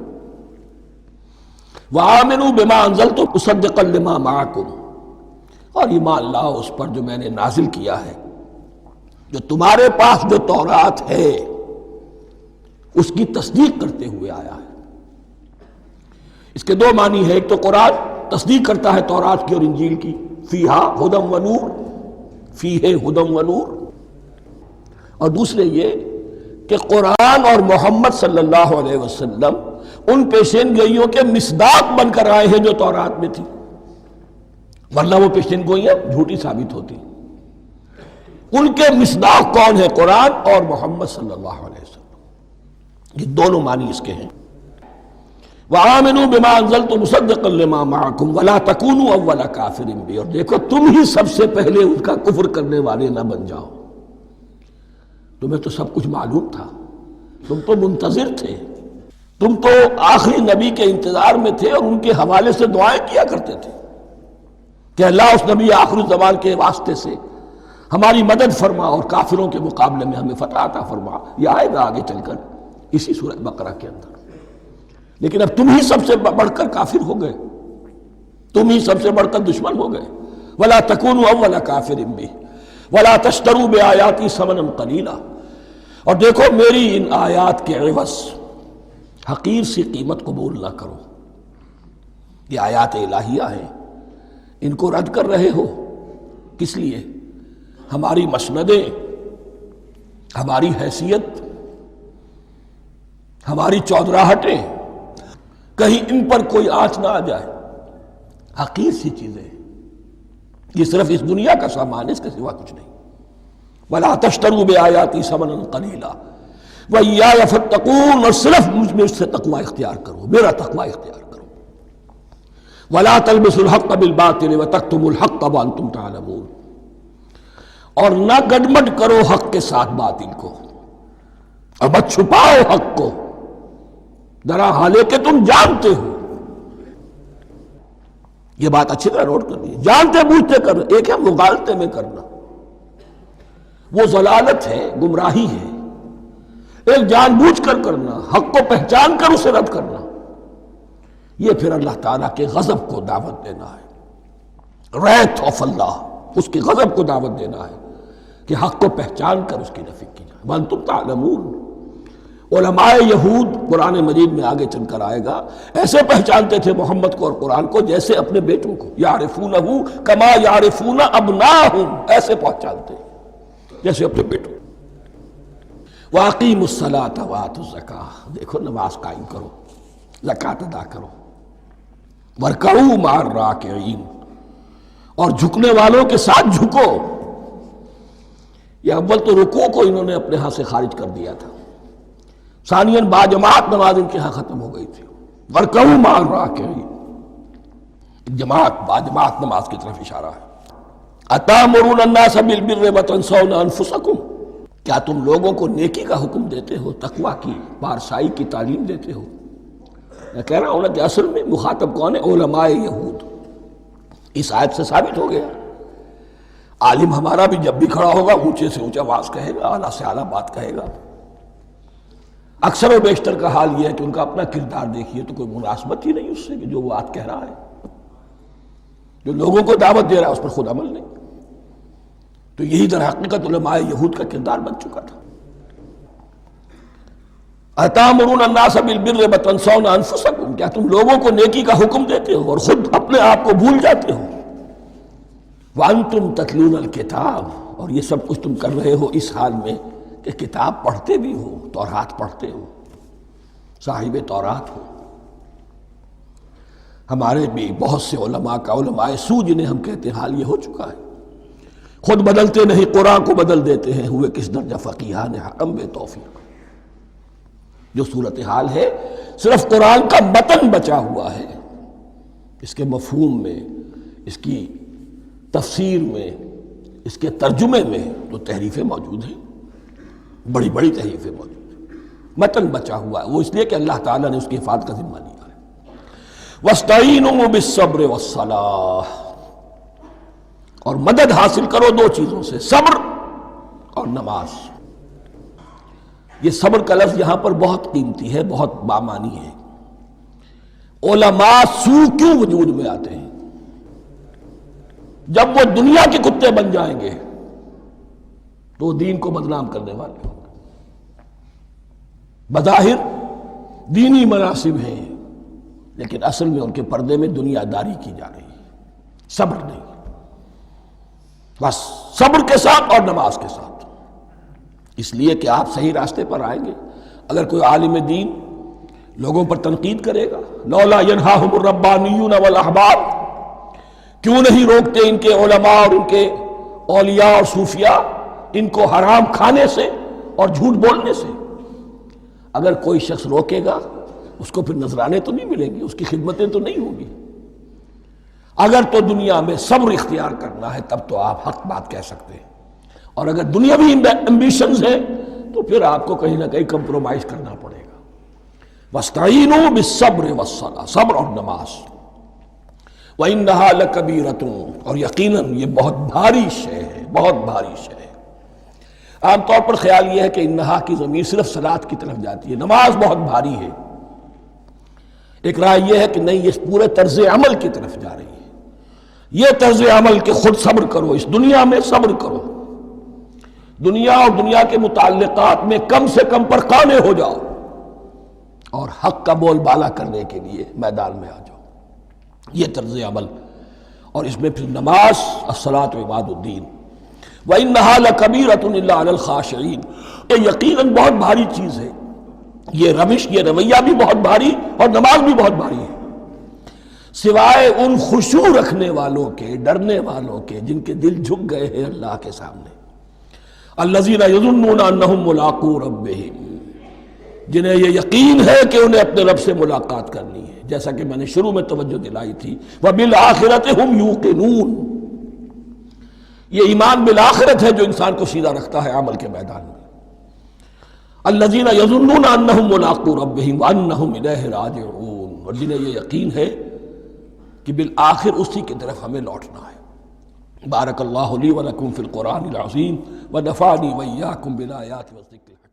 وَآمِنُوا بِمَا أَنزَلْتُ مُصَدِّقًا لِمَا مَعَكُمْ، اور ایمان لاؤ اس پر جو میں نے نازل کیا ہے، جو تمہارے پاس جو تورات ہے اس کی تصدیق کرتے ہوئے آیا ہے۔ اس کے دو معنی ہے، ایک تو قرآن تصدیق کرتا ہے تورات کی اور انجیل کی، فیہا ھدی و نور، فیہ ھدی و نور، اور دوسرے یہ کہ قرآن اور محمد صلی اللہ علیہ وسلم ان پیشین گوئیوں کے مصداق بن کر آئے ہیں جو تورات میں تھی، ورنہ وہ پیشین گوئیاں جھوٹی ثابت ہوتی۔ ان کے مصداق کون ہے؟ قرآن اور محمد صلی اللہ علیہ وسلم، یہ دونوں معنی اس کے ہیں۔ وَآمِنُوا بِمَا أَنزَلْتُ مُصَدِّقًا لِمَا مَعَكُمْ وَلَا تَكُونُوا أَوَّلَ كَافِرٍ بِهِ، اور دیکھو تم ہی سب سے پہلے ان کا کفر کرنے والے نہ بن جاؤ۔ تمہیں تو سب کچھ معلوم تھا، تم تو منتظر تھے، تم تو آخری نبی کے انتظار میں تھے اور ان کے حوالے سے دعائیں کیا کرتے تھے کہ اللہ اس نبی آخر الزمان کے واسطے سے ہماری مدد فرما اور کافروں کے مقابلے میں ہمیں فتح عطا فرما۔ یہ آئے گا آگے چل کر اسی سورہ بقرہ کے اندر۔ لیکن اب تم ہی سب سے بڑھ کر کافر ہو گئے، تم ہی سب سے بڑھ کر دشمن ہو گئے۔ وَلَا تَكُونُوا أَوَّلَ كَافِرٍ بِهِ وَلَا تَشْتَرُوا بِآيَاتِي ثَمَنًا قَلِيلًا، اور دیکھو میری ان آیات کے عوض حقیر سی قیمت قبول نہ کرو۔ یہ آیات الہیہ ہیں، ان کو رد کر رہے ہو، کس لیے؟ ہماری مسندیں، ہماری حیثیت، ہماری چودراہٹیں، کہیں ان پر کوئی آنچ نہ آ جائے۔ حقیر سی چیزیں، یہ صرف اس دنیا کا سامان ہے، اس کے سوا کچھ نہیں۔ وَلَا تَشْتَرُوا بِآيَاتِي ثَمَنًا قَلِيلًا وَإِيَّايَ فَاتَّقُونِ، اور صرف مجھ سے تقوی اختیار کرو، میرا تقوی اختیار کرو۔ وَلَا تَلْبِسُوا الْحَقَّ بِالْبَاطِلِ وَتَكْتُمُوا الْحَقَّ وَأَنْتُمْ تَعْلَمُونَ، اور نہ گڈمڈ کرو حق کے ساتھ باطل کو، اور مت چھپاؤ حق کو، درا حالے کہ تم جانتے ہو۔ یہ بات اچھی طرح نوٹ کر لیجیے، جانتے بوجھتے کرنا، ایک ہے مغالطے میں کرنا، وہ ضلالت ہے، گمراہی ہے۔ ایک جان بوجھ کر کرنا، حق کو پہچان کر اسے رد کرنا، یہ پھر اللہ تعالیٰ کے غضب کو دعوت دینا ہے، ریت آف اللہ، اس کے غضب کو دعوت دینا ہے کہ حق کو پہچان کر اس کی نفی کی جائے۔ وَأَنْتُمْ تَعْلَمُونَ، علماء یہود قرآن مجید میں آگے چل کر آئے گا، ایسے پہچانتے تھے محمد کو اور قرآن کو جیسے اپنے بیٹوں کو، یعرفونہ کما یعرفون ابناہم، ایسے پہچانتے جیسے اپنے بیٹوں۔ وَأَقِیمُوا الصَّلَاةَ وَآتُوا الزَّکَاةَ، دیکھو نماز قائم کرو، زکوٰۃ ادا کرو، وَارْكَعُوا مَعَ الرَّاكِعِينَ، اور جھکنے والوں کے ساتھ جھکو۔ یہ اول تو رکوع کو انہوں نے اپنے ہاں سے خارج کر دیا تھا، ثانیاً باجماعت نماز ان کے ہاں ختم ہو گئی تھی۔ وَارْكَعُوا مَعَ الرَّاكِعِينَ، جماعت باجماعت نماز کی طرف اشارہ ہے۔ أَتَأْمُرُونَ النَّاسَ بِالْبِرِّ وَتَنْسَوْنَ أَنفُسَكُمْ، کیا تم لوگوں کو نیکی کا حکم دیتے ہو، تقویٰ کی، پارسائی کی تعلیم دیتے ہو؟ میں کہہ رہا ہوں نا کہ اصل میں مخاطب کون ہے؟ علماء یہود۔ اس آیت سے ثابت ہو گیا عالم ہمارا بھی جب بھی کھڑا ہوگا اونچے سے اونچا آواز کہے گا، اعلیٰ سے اعلیٰ بات کہے گا۔ اکثر و بیشتر کا حال یہ ہے کہ ان کا اپنا کردار دیکھیے تو کوئی مناسبت ہی نہیں اس سے کہ جو وہ بات کہہ رہا ہے، جو لوگوں کو دعوت دے رہا ہے اس پر خود عمل نہیں۔ تو یہی در حقیقت علماء یہود کا کردار بن چکا تھا۔ أَتَأْمُرُونَ النَّاسَ بِالْبِرِّ وَتَنْسَوْنَ أَنفُسَكُمْ، کیا تم لوگوں کو نیکی کا حکم دیتے ہو اور خود اپنے آپ کو بھول جاتے ہو؟ وَأَنْتُمْ تَتْلُونَ الْكِتَابَ، اور یہ سب کچھ تم کر رہے ہو اس حال میں کہ کتاب پڑھتے بھی ہو، تورات پڑھتے ہو، صاحب تورات ہو۔ ہمارے بھی بہت سے علماء کا، علماء سو جنہیں ہم کہتے ہیں، حال یہ ہو چکا ہے، خود بدلتے نہیں قرآن کو بدل دیتے ہیں، ہوئے کس درجہ فقیہان حرم بے توفیق۔ جو صورتحال ہے صرف قرآن کا متن بچا ہوا ہے، اس کے مفہوم میں، اس کی تفسیر میں، اس کے ترجمے میں تو تحریفیں موجود ہیں، بڑی بڑی تحریفیں موجود ہیں، متن بچا ہوا ہے، وہ اس لیے کہ اللہ تعالیٰ نے اس کی حفاظت کا ذمہ لیا ہے۔ وَاسْتَعِینُوا بِالصَّبْرِ وَالصَّلَاةِ، اور مدد حاصل کرو دو چیزوں سے، صبر اور نماز۔ یہ صبر کا لفظ یہاں پر بہت قیمتی ہے، بہت بامانی ہے۔ علماء سو کیوں وجود میں آتے ہیں؟ جب وہ دنیا کے کتے بن جائیں گے تو وہ دین کو بدنام کرنے والے ہوں گے۔ بظاہر دینی مناسب ہیں لیکن اصل میں ان کے پردے میں دنیا داری کی جا رہی ہے، صبر نہیں، بس صبر کے ساتھ اور نماز کے ساتھ، اس لیے کہ آپ صحیح راستے پر آئیں گے۔ اگر کوئی عالم دین لوگوں پر تنقید کرے گا، لولا ینہاہم الربانیون والاحبار، کیوں نہیں روکتے ان کے علماء اور ان کے اولیاء اور صوفیاء ان کو حرام کھانے سے اور جھوٹ بولنے سے؟ اگر کوئی شخص روکے گا اس کو پھر نذرانے تو نہیں ملیں گے، اس کی خدمتیں تو نہیں ہوگی۔ اگر تو دنیا میں صبر اختیار کرنا ہے تب تو آپ حق بات کہہ سکتے ہیں، اور اگر دنیاوی ایمبیشنز ہیں تو پھر آپ کو کہیں نہ کہیں کمپرومائز کرنا پڑے گا۔ وَاسْتَعِینُوا بِالصَّبْرِ وَالصَّلَاةِ، صبر اور نماز۔ وَإِنَّهَا لَكَبِیرَةٌ، اور یقیناً یہ بہت بھاری شے ہے، بہت بھاری شے ہے۔ عام طور پر خیال یہ ہے کہ انہا کی ضمیر صرف صلاۃ کی طرف جاتی ہے، نماز بہت بھاری ہے۔ ایک رائے یہ ہے کہ نہیں، یہ پورے طرز عمل کی طرف جا رہی ہے، یہ طرز عمل کہ خود صبر کرو، اس دنیا میں صبر کرو، دنیا اور دنیا کے متعلقات میں کم سے کم پر قانے ہو جاؤ، اور حق کا بول بالا کرنے کے لیے میدان میں آ جاؤ، یہ طرز عمل۔ اور اس میں پھر نماز، الصلاۃ عماد الدین۔ وَإِنَّهَا لَكَبِیرَةٌ إِلَّا عَلَى الْخَاشِعِينَ، یہ یقیناً بہت بھاری چیز ہے، یہ روش، یہ رویہ بھی بہت بھاری اور نماز بھی بہت بھاری ہے، سوائے ان خشوع رکھنے والوں کے، ڈرنے والوں کے، جن کے دل جھک گئے ہیں اللہ کے سامنے۔ الذین یظنون انہم ملاقو ربہم، جنہیں یہ یقین ہے کہ انہیں اپنے رب سے ملاقات کرنی ہے، جیسا کہ میں نے شروع میں توجہ دلائی تھی، وبالآخرۃ ہم یوقنون، یہ ایمان بالآخرت ہے جو انسان کو سیدھا رکھتا ہے عمل کے میدان میں۔ الذین یظنون انہم ملاقو ربہم وانہم الیہ راجعون، اور جنہیں یہ یقین ہے کہ بالآخر اسی کی طرف ہمیں لوٹنا ہے۔ بارک اللہ لی ولکم فی القرآن العظیم ونفعنی وإیاکم بالآیات والذکر الحکیم۔